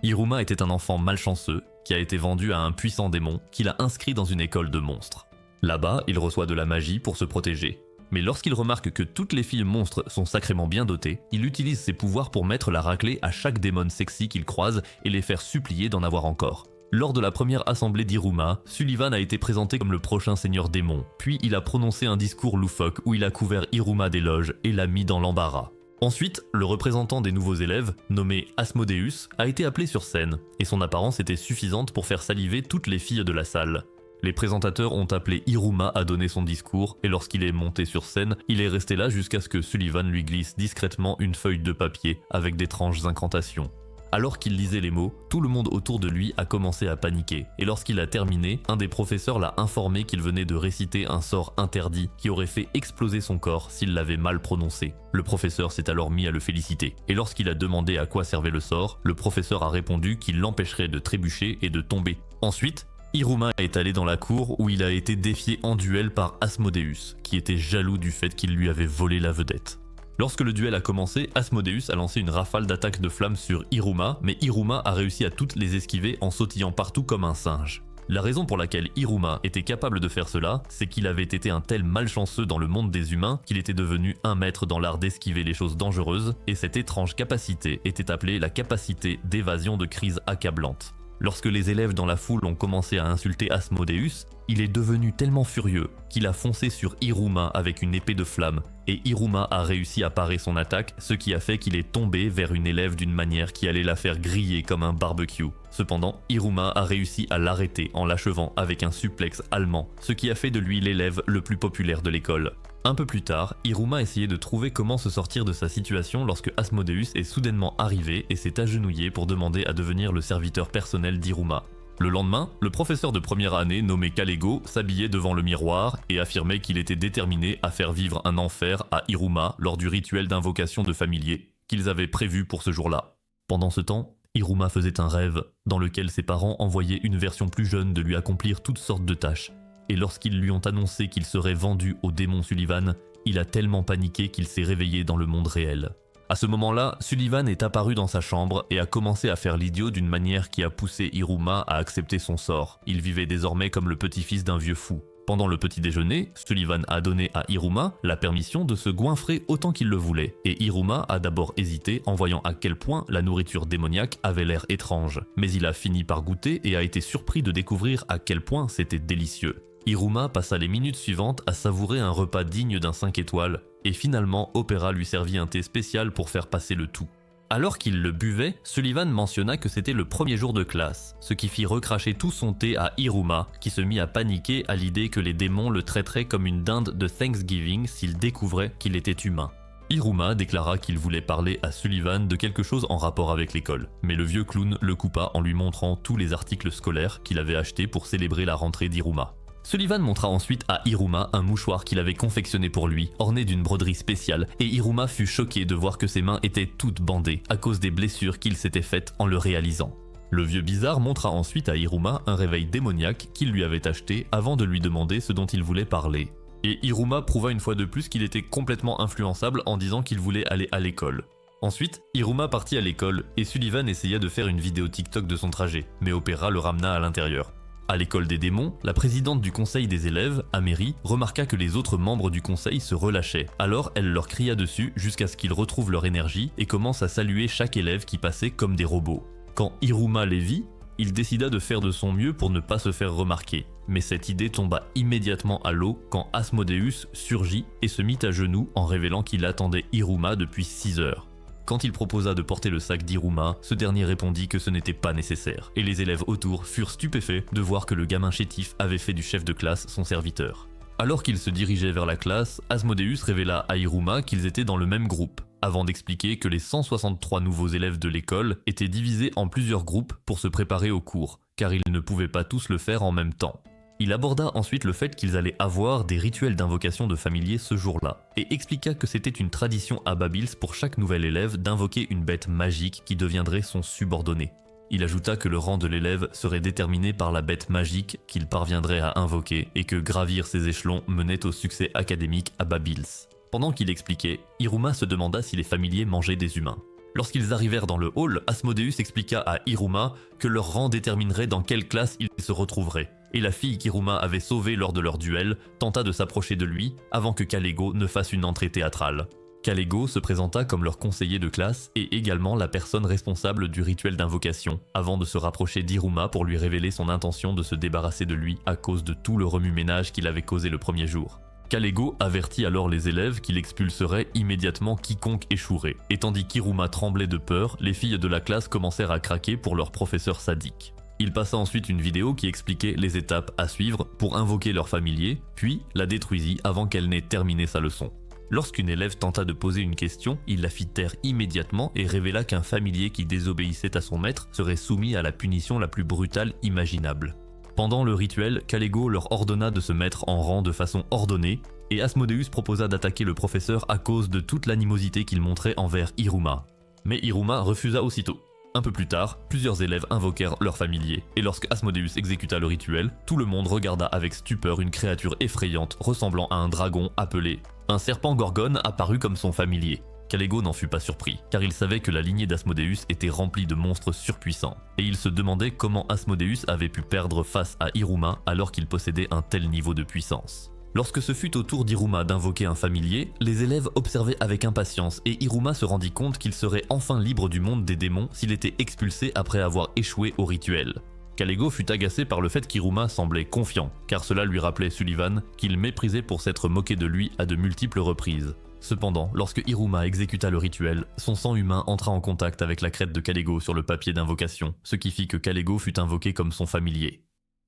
Iruma était un enfant malchanceux qui a été vendu à un puissant démon qui l'a inscrit dans une école de monstres. Là-bas, il reçoit de la magie pour se protéger. Mais lorsqu'il remarque que toutes les filles monstres sont sacrément bien dotées, il utilise ses pouvoirs pour mettre la raclée à chaque démon sexy qu'il croise et les faire supplier d'en avoir encore. Lors de la première assemblée d'Iruma, Sullivan a été présenté comme le prochain seigneur démon, puis il a prononcé un discours loufoque où il a couvert Iruma d'éloges et l'a mis dans l'embarras. Ensuite, le représentant des nouveaux élèves, nommé Asmodeus, a été appelé sur scène, et son apparence était suffisante pour faire saliver toutes les filles de la salle. Les présentateurs ont appelé Iruma à donner son discours, et lorsqu'il est monté sur scène, il est resté là jusqu'à ce que Sullivan lui glisse discrètement une feuille de papier avec d'étranges incantations. Alors qu'il lisait les mots, tout le monde autour de lui a commencé à paniquer, et lorsqu'il a terminé, un des professeurs l'a informé qu'il venait de réciter un sort interdit qui aurait fait exploser son corps s'il l'avait mal prononcé. Le professeur s'est alors mis à le féliciter, et lorsqu'il a demandé à quoi servait le sort, le professeur a répondu qu'il l'empêcherait de trébucher et de tomber. Ensuite, Iruma est allé dans la cour où il a été défié en duel par Asmodeus, qui était jaloux du fait qu'il lui avait volé la vedette. Lorsque le duel a commencé, Asmodeus a lancé une rafale d'attaques de flammes sur Iruma, mais Iruma a réussi à toutes les esquiver en sautillant partout comme un singe. La raison pour laquelle Iruma était capable de faire cela, c'est qu'il avait été un tel malchanceux dans le monde des humains qu'il était devenu un maître dans l'art d'esquiver les choses dangereuses, et cette étrange capacité était appelée la capacité d'évasion de crise accablante. Lorsque les élèves dans la foule ont commencé à insulter Asmodeus, il est devenu tellement furieux qu'il a foncé sur Iruma avec une épée de flamme, et Iruma a réussi à parer son attaque, ce qui a fait qu'il est tombé vers une élève d'une manière qui allait la faire griller comme un barbecue. Cependant, Iruma a réussi à l'arrêter en l'achevant avec un suplex allemand, ce qui a fait de lui l'élève le plus populaire de l'école. Un peu plus tard, Iruma essayait de trouver comment se sortir de sa situation lorsque Asmodeus est soudainement arrivé et s'est agenouillé pour demander à devenir le serviteur personnel d'Iruma. Le lendemain, le professeur de première année nommé Kalego s'habillait devant le miroir et affirmait qu'il était déterminé à faire vivre un enfer à Iruma lors du rituel d'invocation de familiers qu'ils avaient prévu pour ce jour-là. Pendant ce temps, Iruma faisait un rêve dans lequel ses parents envoyaient une version plus jeune de lui accomplir toutes sortes de tâches. Et lorsqu'ils lui ont annoncé qu'il serait vendu au démon Sullivan, il a tellement paniqué qu'il s'est réveillé dans le monde réel. À ce moment-là, Sullivan est apparu dans sa chambre et a commencé à faire l'idiot d'une manière qui a poussé Iruma à accepter son sort. Il vivait désormais comme le petit-fils d'un vieux fou. Pendant le petit déjeuner, Sullivan a donné à Iruma la permission de se goinfrer autant qu'il le voulait, et Iruma a d'abord hésité en voyant à quel point la nourriture démoniaque avait l'air étrange. Mais il a fini par goûter et a été surpris de découvrir à quel point c'était délicieux. Iruma passa les minutes suivantes à savourer un repas digne d'un 5 étoiles, et finalement Opera lui servit un thé spécial pour faire passer le tout. Alors qu'il le buvait, Sullivan mentionna que c'était le premier jour de classe, ce qui fit recracher tout son thé à Iruma, qui se mit à paniquer à l'idée que les démons le traiteraient comme une dinde de Thanksgiving s'il découvrait qu'il était humain. Iruma déclara qu'il voulait parler à Sullivan de quelque chose en rapport avec l'école, mais le vieux clown le coupa en lui montrant tous les articles scolaires qu'il avait achetés pour célébrer la rentrée d'Iruma. Sullivan montra ensuite à Iruma un mouchoir qu'il avait confectionné pour lui, orné d'une broderie spéciale, et Iruma fut choqué de voir que ses mains étaient toutes bandées à cause des blessures qu'il s'était faites en le réalisant. Le vieux bizarre montra ensuite à Iruma un réveil démoniaque qu'il lui avait acheté avant de lui demander ce dont il voulait parler. Et Iruma prouva une fois de plus qu'il était complètement influençable en disant qu'il voulait aller à l'école. Ensuite, Iruma partit à l'école et Sullivan essaya de faire une vidéo TikTok de son trajet, mais Opera le ramena à l'intérieur. À l'école des démons, la présidente du conseil des élèves, Améry, remarqua que les autres membres du conseil se relâchaient. Alors elle leur cria dessus jusqu'à ce qu'ils retrouvent leur énergie et commencent à saluer chaque élève qui passait comme des robots. Quand Iruma les vit, il décida de faire de son mieux pour ne pas se faire remarquer. Mais cette idée tomba immédiatement à l'eau quand Asmodeus surgit et se mit à genoux en révélant qu'il attendait Iruma depuis 6 heures. Quand il proposa de porter le sac d'Iruma, ce dernier répondit que ce n'était pas nécessaire, et les élèves autour furent stupéfaits de voir que le gamin chétif avait fait du chef de classe son serviteur. Alors qu'ils se dirigeaient vers la classe, Asmodeus révéla à Iruma qu'ils étaient dans le même groupe, avant d'expliquer que les 163 nouveaux élèves de l'école étaient divisés en plusieurs groupes pour se préparer au cours, car ils ne pouvaient pas tous le faire en même temps. Il aborda ensuite le fait qu'ils allaient avoir des rituels d'invocation de familiers ce jour-là, et expliqua que c'était une tradition à Babils pour chaque nouvel élève d'invoquer une bête magique qui deviendrait son subordonné. Il ajouta que le rang de l'élève serait déterminé par la bête magique qu'il parviendrait à invoquer, et que gravir ces échelons menait au succès académique à Babils. Pendant qu'il expliquait, Iruma se demanda si les familiers mangeaient des humains. Lorsqu'ils arrivèrent dans le hall, Asmodeus expliqua à Iruma que leur rang déterminerait dans quelle classe ils se retrouveraient, et la fille qu'Iruma avait sauvée lors de leur duel tenta de s'approcher de lui avant que Kalego ne fasse une entrée théâtrale. Kalego se présenta comme leur conseiller de classe et également la personne responsable du rituel d'invocation, avant de se rapprocher d'Iruma pour lui révéler son intention de se débarrasser de lui à cause de tout le remue-ménage qu'il avait causé le premier jour. Kalego avertit alors les élèves qu'il expulserait immédiatement quiconque échouerait, et tandis qu'Iruma tremblait de peur, les filles de la classe commencèrent à craquer pour leur professeur sadique. Il passa ensuite une vidéo qui expliquait les étapes à suivre pour invoquer leur familier, puis la détruisit avant qu'elle n'ait terminé sa leçon. Lorsqu'une élève tenta de poser une question, il la fit taire immédiatement et révéla qu'un familier qui désobéissait à son maître serait soumis à la punition la plus brutale imaginable. Pendant le rituel, Kalego leur ordonna de se mettre en rang de façon ordonnée, et Asmodeus proposa d'attaquer le professeur à cause de toute l'animosité qu'il montrait envers Iruma. Mais Iruma refusa aussitôt. Un peu plus tard, plusieurs élèves invoquèrent leur familier, et lorsque Asmodeus exécuta le rituel, tout le monde regarda avec stupeur une créature effrayante ressemblant à un dragon appelé un serpent gorgone apparut comme son familier. Kalego n'en fut pas surpris, car il savait que la lignée d'Asmodeus était remplie de monstres surpuissants, et il se demandait comment Asmodeus avait pu perdre face à Iruma alors qu'il possédait un tel niveau de puissance. Lorsque ce fut au tour d'Iruma d'invoquer un familier, les élèves observaient avec impatience et Iruma se rendit compte qu'il serait enfin libre du monde des démons s'il était expulsé après avoir échoué au rituel. Kalego fut agacé par le fait qu'Iruma semblait confiant, car cela lui rappelait Sullivan qu'il méprisait pour s'être moqué de lui à de multiples reprises. Cependant, lorsque Iruma exécuta le rituel, son sang humain entra en contact avec la crête de Kalego sur le papier d'invocation, ce qui fit que Kalego fut invoqué comme son familier.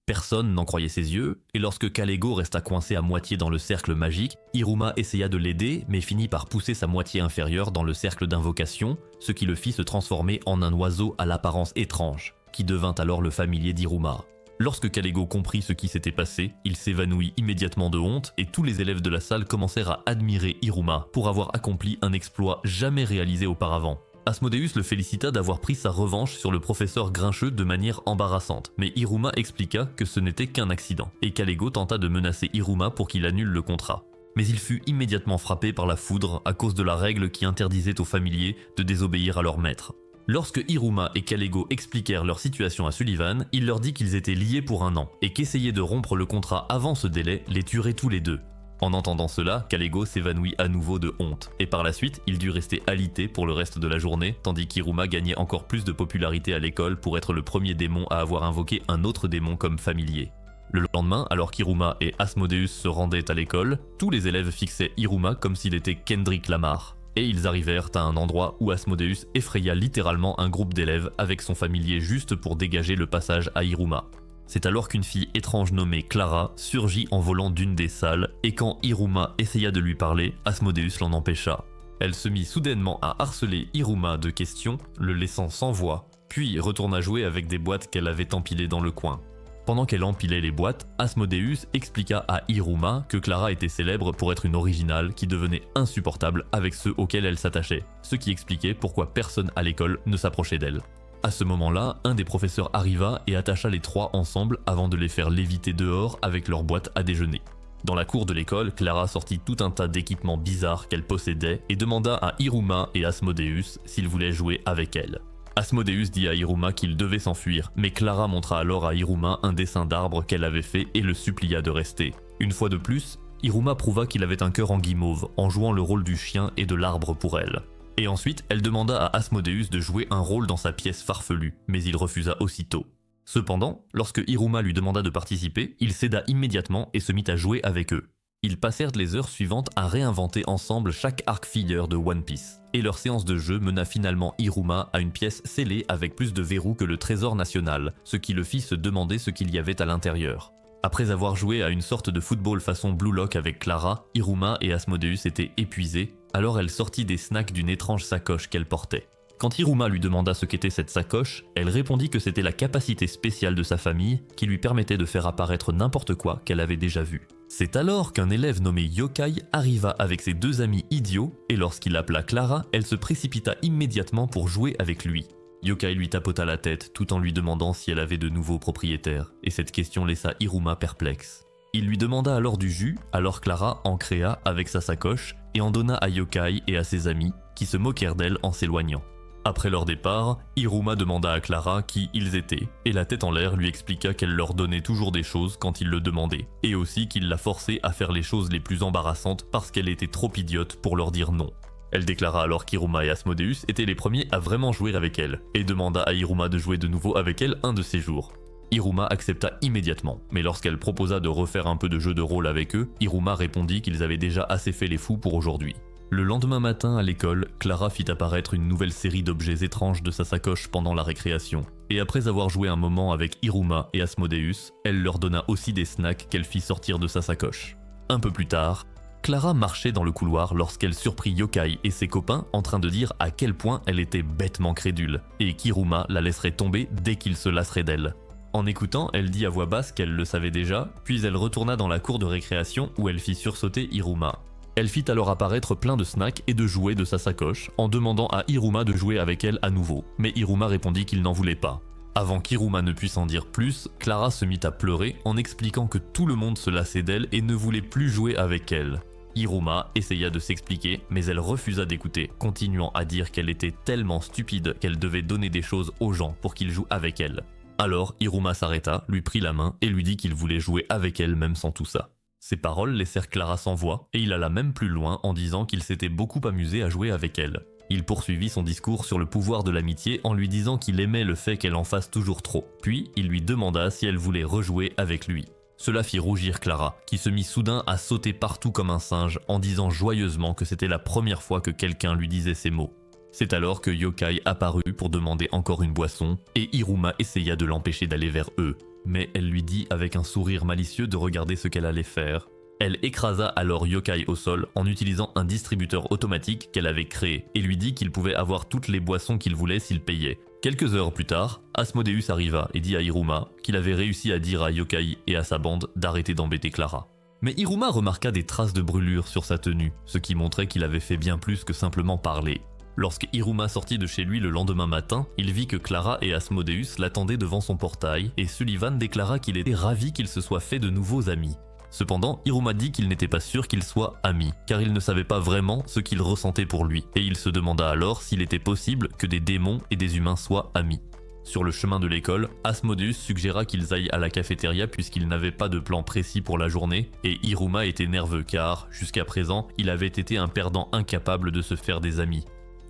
Personne n'en croyait ses yeux, et lorsque Kalego resta coincé à moitié dans le cercle magique, Iruma essaya de l'aider mais finit par pousser sa moitié inférieure dans le cercle d'invocation, ce qui le fit se transformer en un oiseau à l'apparence étrange, qui devint alors le familier d'Iruma. Lorsque Kalego comprit ce qui s'était passé, il s'évanouit immédiatement de honte et tous les élèves de la salle commencèrent à admirer Iruma pour avoir accompli un exploit jamais réalisé auparavant. Asmodeus le félicita d'avoir pris sa revanche sur le professeur grincheux de manière embarrassante, mais Iruma expliqua que ce n'était qu'un accident, et Kalego tenta de menacer Iruma pour qu'il annule le contrat. Mais il fut immédiatement frappé par la foudre à cause de la règle qui interdisait aux familiers de désobéir à leur maître. Lorsque Iruma et Kalego expliquèrent leur situation à Sullivan, il leur dit qu'ils étaient liés pour un an, et qu'essayer de rompre le contrat avant ce délai les tuerait tous les deux. En entendant cela, Kalego s'évanouit à nouveau de honte, et par la suite, il dut rester alité pour le reste de la journée, tandis qu'Iruma gagnait encore plus de popularité à l'école pour être le premier démon à avoir invoqué un autre démon comme familier. Le lendemain, alors qu'Iruma et Asmodeus se rendaient à l'école, tous les élèves fixaient Iruma comme s'il était Kendrick Lamar. Et ils arrivèrent à un endroit où Asmodeus effraya littéralement un groupe d'élèves avec son familier juste pour dégager le passage à Iruma. C'est alors qu'une fille étrange nommée Clara surgit en volant d'une des salles, et quand Iruma essaya de lui parler, Asmodeus l'en empêcha. Elle se mit soudainement à harceler Iruma de questions, le laissant sans voix, puis retourna jouer avec des boîtes qu'elle avait empilées dans le coin. Pendant qu'elle empilait les boîtes, Asmodeus expliqua à Iruma que Clara était célèbre pour être une originale qui devenait insupportable avec ceux auxquels elle s'attachait, ce qui expliquait pourquoi personne à l'école ne s'approchait d'elle. À ce moment-là, un des professeurs arriva et attacha les trois ensemble avant de les faire léviter dehors avec leur boîte à déjeuner. Dans la cour de l'école, Clara sortit tout un tas d'équipements bizarres qu'elle possédait et demanda à Iruma et Asmodeus s'ils voulaient jouer avec elle. Asmodeus dit à Iruma qu'il devait s'enfuir, mais Clara montra alors à Iruma un dessin d'arbre qu'elle avait fait et le supplia de rester. Une fois de plus, Iruma prouva qu'il avait un cœur en guimauve en jouant le rôle du chien et de l'arbre pour elle. Et ensuite, elle demanda à Asmodeus de jouer un rôle dans sa pièce farfelue, mais il refusa aussitôt. Cependant, lorsque Iruma lui demanda de participer, il céda immédiatement et se mit à jouer avec eux. Ils passèrent les heures suivantes à réinventer ensemble chaque arc filler de One Piece, et leur séance de jeu mena finalement Iruma à une pièce scellée avec plus de verrous que le trésor national, ce qui le fit se demander ce qu'il y avait à l'intérieur. Après avoir joué à une sorte de football façon Blue Lock avec Clara, Iruma et Asmodeus étaient épuisés, alors elle sortit des snacks d'une étrange sacoche qu'elle portait. Quand Iruma lui demanda ce qu'était cette sacoche, elle répondit que c'était la capacité spéciale de sa famille qui lui permettait de faire apparaître n'importe quoi qu'elle avait déjà vu. C'est alors qu'un élève nommé Yokai arriva avec ses deux amis idiots et lorsqu'il appela Clara, elle se précipita immédiatement pour jouer avec lui. Yokai lui tapota la tête tout en lui demandant si elle avait de nouveaux propriétaires, et cette question laissa Iruma perplexe. Il lui demanda alors du jus, alors Clara en créa avec sa sacoche et en donna à Yokai et à ses amis, qui se moquèrent d'elle en s'éloignant. Après leur départ, Hiruma demanda à Clara qui ils étaient, et la tête en l'air lui expliqua qu'elle leur donnait toujours des choses quand ils le demandaient, et aussi qu'il la forçait à faire les choses les plus embarrassantes parce qu'elle était trop idiote pour leur dire non. Elle déclara alors qu'Hiruma et Asmodeus étaient les premiers à vraiment jouer avec elle, et demanda à Hiruma de jouer de nouveau avec elle un de ces jours. Hiruma accepta immédiatement, mais lorsqu'elle proposa de refaire un peu de jeu de rôle avec eux, Hiruma répondit qu'ils avaient déjà assez fait les fous pour aujourd'hui. Le lendemain matin à l'école, Clara fit apparaître une nouvelle série d'objets étranges de sa sacoche pendant la récréation, et après avoir joué un moment avec Hiruma et Asmodeus, elle leur donna aussi des snacks qu'elle fit sortir de sa sacoche. Un peu plus tard, Clara marchait dans le couloir lorsqu'elle surprit Yokai et ses copains en train de dire à quel point elle était bêtement crédule, et qu'Hiruma la laisserait tomber dès qu'il se lasserait d'elle. En écoutant, elle dit à voix basse qu'elle le savait déjà, puis elle retourna dans la cour de récréation où elle fit sursauter Hiruma. Elle fit alors apparaître plein de snacks et de jouets de sa sacoche en demandant à Hiruma de jouer avec elle à nouveau, mais Hiruma répondit qu'il n'en voulait pas. Avant qu'Hiruma ne puisse en dire plus, Clara se mit à pleurer en expliquant que tout le monde se lassait d'elle et ne voulait plus jouer avec elle. Hiruma essaya de s'expliquer, mais elle refusa d'écouter, continuant à dire qu'elle était tellement stupide qu'elle devait donner des choses aux gens pour qu'ils jouent avec elle. Alors Hiruma s'arrêta, lui prit la main et lui dit qu'il voulait jouer avec elle même sans tout ça. Ces paroles laissèrent Clara sans voix, et il alla même plus loin en disant qu'il s'était beaucoup amusé à jouer avec elle. Il poursuivit son discours sur le pouvoir de l'amitié en lui disant qu'il aimait le fait qu'elle en fasse toujours trop, puis il lui demanda si elle voulait rejouer avec lui. Cela fit rougir Clara, qui se mit soudain à sauter partout comme un singe en disant joyeusement que c'était la première fois que quelqu'un lui disait ces mots. C'est alors que Yokai apparut pour demander encore une boisson, et Hiruma essaya de l'empêcher d'aller vers eux. Mais elle lui dit avec un sourire malicieux de regarder ce qu'elle allait faire. Elle écrasa alors Yokai au sol en utilisant un distributeur automatique qu'elle avait créé et lui dit qu'il pouvait avoir toutes les boissons qu'il voulait s'il payait. Quelques heures plus tard, Asmodeus arriva et dit à Hiruma qu'il avait réussi à dire à Yokai et à sa bande d'arrêter d'embêter Clara. Mais Hiruma remarqua des traces de brûlure sur sa tenue, ce qui montrait qu'il avait fait bien plus que simplement parler. Lorsque Hiruma sortit de chez lui le lendemain matin, il vit que Clara et Asmodeus l'attendaient devant son portail et Sullivan déclara qu'il était ravi qu'il se soit fait de nouveaux amis. Cependant, Hiruma dit qu'il n'était pas sûr qu'ils soient amis, car il ne savait pas vraiment ce qu'il ressentait pour lui, et il se demanda alors s'il était possible que des démons et des humains soient amis. Sur le chemin de l'école, Asmodeus suggéra qu'ils aillent à la cafétéria puisqu'il n'avait pas de plan précis pour la journée, et Hiruma était nerveux car, jusqu'à présent, il avait été un perdant incapable de se faire des amis.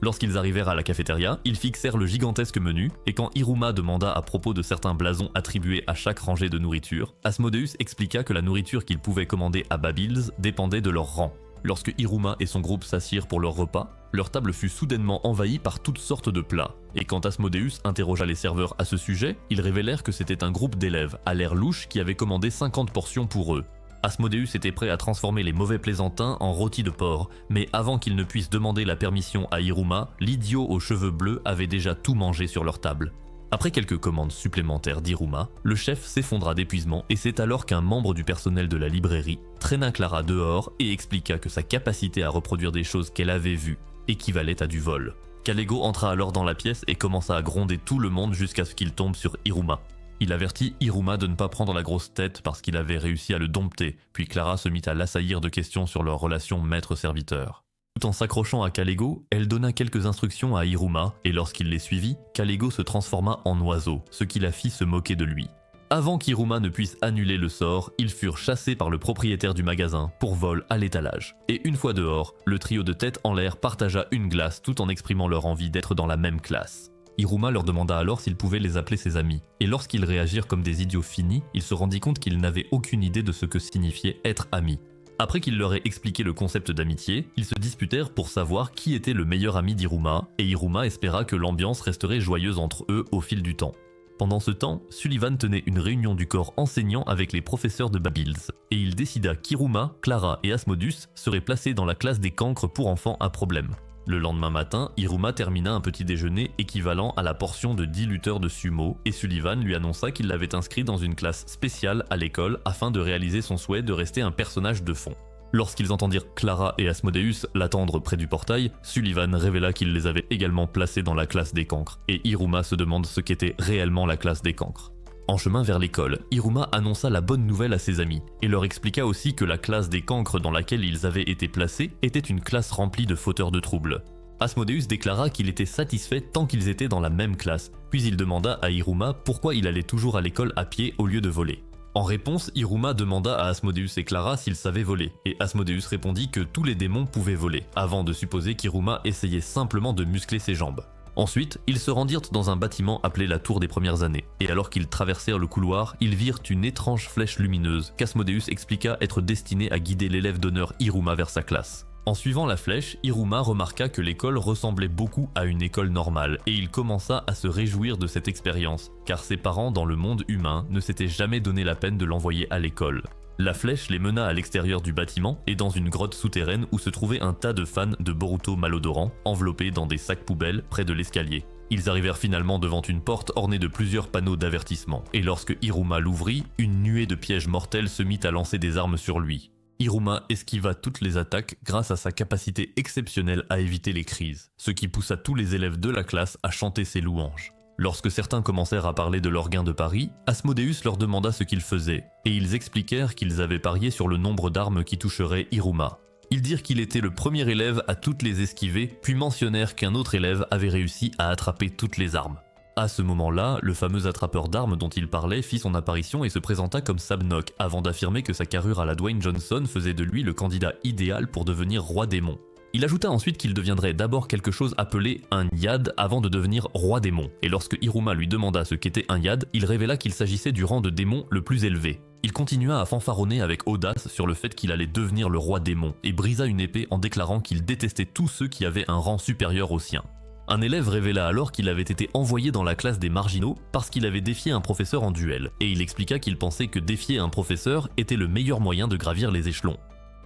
Lorsqu'ils arrivèrent à la cafétéria, ils fixèrent le gigantesque menu, et quand Hiruma demanda à propos de certains blasons attribués à chaque rangée de nourriture, Asmodeus expliqua que la nourriture qu'ils pouvaient commander à Babils dépendait de leur rang. Lorsque Hiruma et son groupe s'assirent pour leur repas, leur table fut soudainement envahie par toutes sortes de plats, et quand Asmodeus interrogea les serveurs à ce sujet, ils révélèrent que c'était un groupe d'élèves, à l'air louche, qui avait commandé 50 portions pour eux. Asmodeus était prêt à transformer les mauvais plaisantins en rôtis de porc, mais avant qu'ils ne puissent demander la permission à Hiruma, l'idiot aux cheveux bleus avait déjà tout mangé sur leur table. Après quelques commandes supplémentaires d'Hiruma, le chef s'effondra d'épuisement et c'est alors qu'un membre du personnel de la librairie traîna Clara dehors et expliqua que sa capacité à reproduire des choses qu'elle avait vues équivalait à du vol. Kalego entra alors dans la pièce et commença à gronder tout le monde jusqu'à ce qu'il tombe sur Hiruma. Il avertit Hiruma de ne pas prendre la grosse tête parce qu'il avait réussi à le dompter, puis Clara se mit à l'assaillir de questions sur leur relation maître-serviteur. Tout en s'accrochant à Kalego, elle donna quelques instructions à Hiruma, et lorsqu'il les suivit, Kalego se transforma en oiseau, ce qui la fit se moquer de lui. Avant qu'Hiruma ne puisse annuler le sort, ils furent chassés par le propriétaire du magasin pour vol à l'étalage. Et une fois dehors, le trio de tête en l'air partagea une glace tout en exprimant leur envie d'être dans la même classe. Hiruma leur demanda alors s'ils pouvaient les appeler ses amis, et lorsqu'ils réagirent comme des idiots finis, il se rendit compte qu'ils n'avaient aucune idée de ce que signifiait être amis. Après qu'il leur ait expliqué le concept d'amitié, ils se disputèrent pour savoir qui était le meilleur ami d'Hiruma, et Hiruma espéra que l'ambiance resterait joyeuse entre eux au fil du temps. Pendant ce temps, Sullivan tenait une réunion du corps enseignant avec les professeurs de Babils, et il décida qu'Hiruma, Clara et Asmodeus seraient placés dans la classe des cancres pour enfants à problème. Le lendemain matin, Hiruma termina un petit déjeuner équivalent à la portion de 10 lutteurs de sumo et Sullivan lui annonça qu'il l'avait inscrit dans une classe spéciale à l'école afin de réaliser son souhait de rester un personnage de fond. Lorsqu'ils entendirent Clara et Asmodeus l'attendre près du portail, Sullivan révéla qu'il les avait également placés dans la classe des cancres et Hiruma se demande ce qu'était réellement la classe des cancres. En chemin vers l'école, Hiruma annonça la bonne nouvelle à ses amis et leur expliqua aussi que la classe des cancres dans laquelle ils avaient été placés était une classe remplie de fauteurs de troubles. Asmodeus déclara qu'il était satisfait tant qu'ils étaient dans la même classe, puis il demanda à Iruma pourquoi il allait toujours à l'école à pied au lieu de voler. En réponse, Iruma demanda à Asmodeus et Clara s'ils savaient voler, et Asmodeus répondit que tous les démons pouvaient voler, avant de supposer qu'Iruma essayait simplement de muscler ses jambes. Ensuite, ils se rendirent dans un bâtiment appelé la Tour des Premières Années, et alors qu'ils traversèrent le couloir, ils virent une étrange flèche lumineuse qu'Asmodeus expliqua être destinée à guider l'élève d'honneur Iruma vers sa classe. En suivant la flèche, Iruma remarqua que l'école ressemblait beaucoup à une école normale, et il commença à se réjouir de cette expérience, car ses parents dans le monde humain ne s'étaient jamais donné la peine de l'envoyer à l'école. La flèche les mena à l'extérieur du bâtiment et dans une grotte souterraine où se trouvait un tas de fans de Boruto malodorants, enveloppés dans des sacs poubelles près de l'escalier. Ils arrivèrent finalement devant une porte ornée de plusieurs panneaux d'avertissement, et lorsque Iruma l'ouvrit, une nuée de pièges mortels se mit à lancer des armes sur lui. Iruma esquiva toutes les attaques grâce à sa capacité exceptionnelle à éviter les crises, ce qui poussa tous les élèves de la classe à chanter ses louanges. Lorsque certains commencèrent à parler de leur gain de pari, Asmodeus leur demanda ce qu'ils faisaient, et ils expliquèrent qu'ils avaient parié sur le nombre d'armes qui toucheraient Iruma. Ils dirent qu'il était le premier élève à toutes les esquiver, puis mentionnèrent qu'un autre élève avait réussi à attraper toutes les armes. À ce moment-là, le fameux attrapeur d'armes dont il parlait fit son apparition et se présenta comme Sabnok, avant d'affirmer que sa carrure à la Dwayne Johnson faisait de lui le candidat idéal pour devenir roi démon. Il ajouta ensuite qu'il deviendrait d'abord quelque chose appelé un Yad avant de devenir roi démon, et lorsque Iruma lui demanda ce qu'était un Yad, il révéla qu'il s'agissait du rang de démon le plus élevé. Il continua à fanfaronner avec audace sur le fait qu'il allait devenir le roi démon, et brisa une épée en déclarant qu'il détestait tous ceux qui avaient un rang supérieur au sien. Un élève révéla alors qu'il avait été envoyé dans la classe des marginaux parce qu'il avait défié un professeur en duel, et il expliqua qu'il pensait que défier un professeur était le meilleur moyen de gravir les échelons.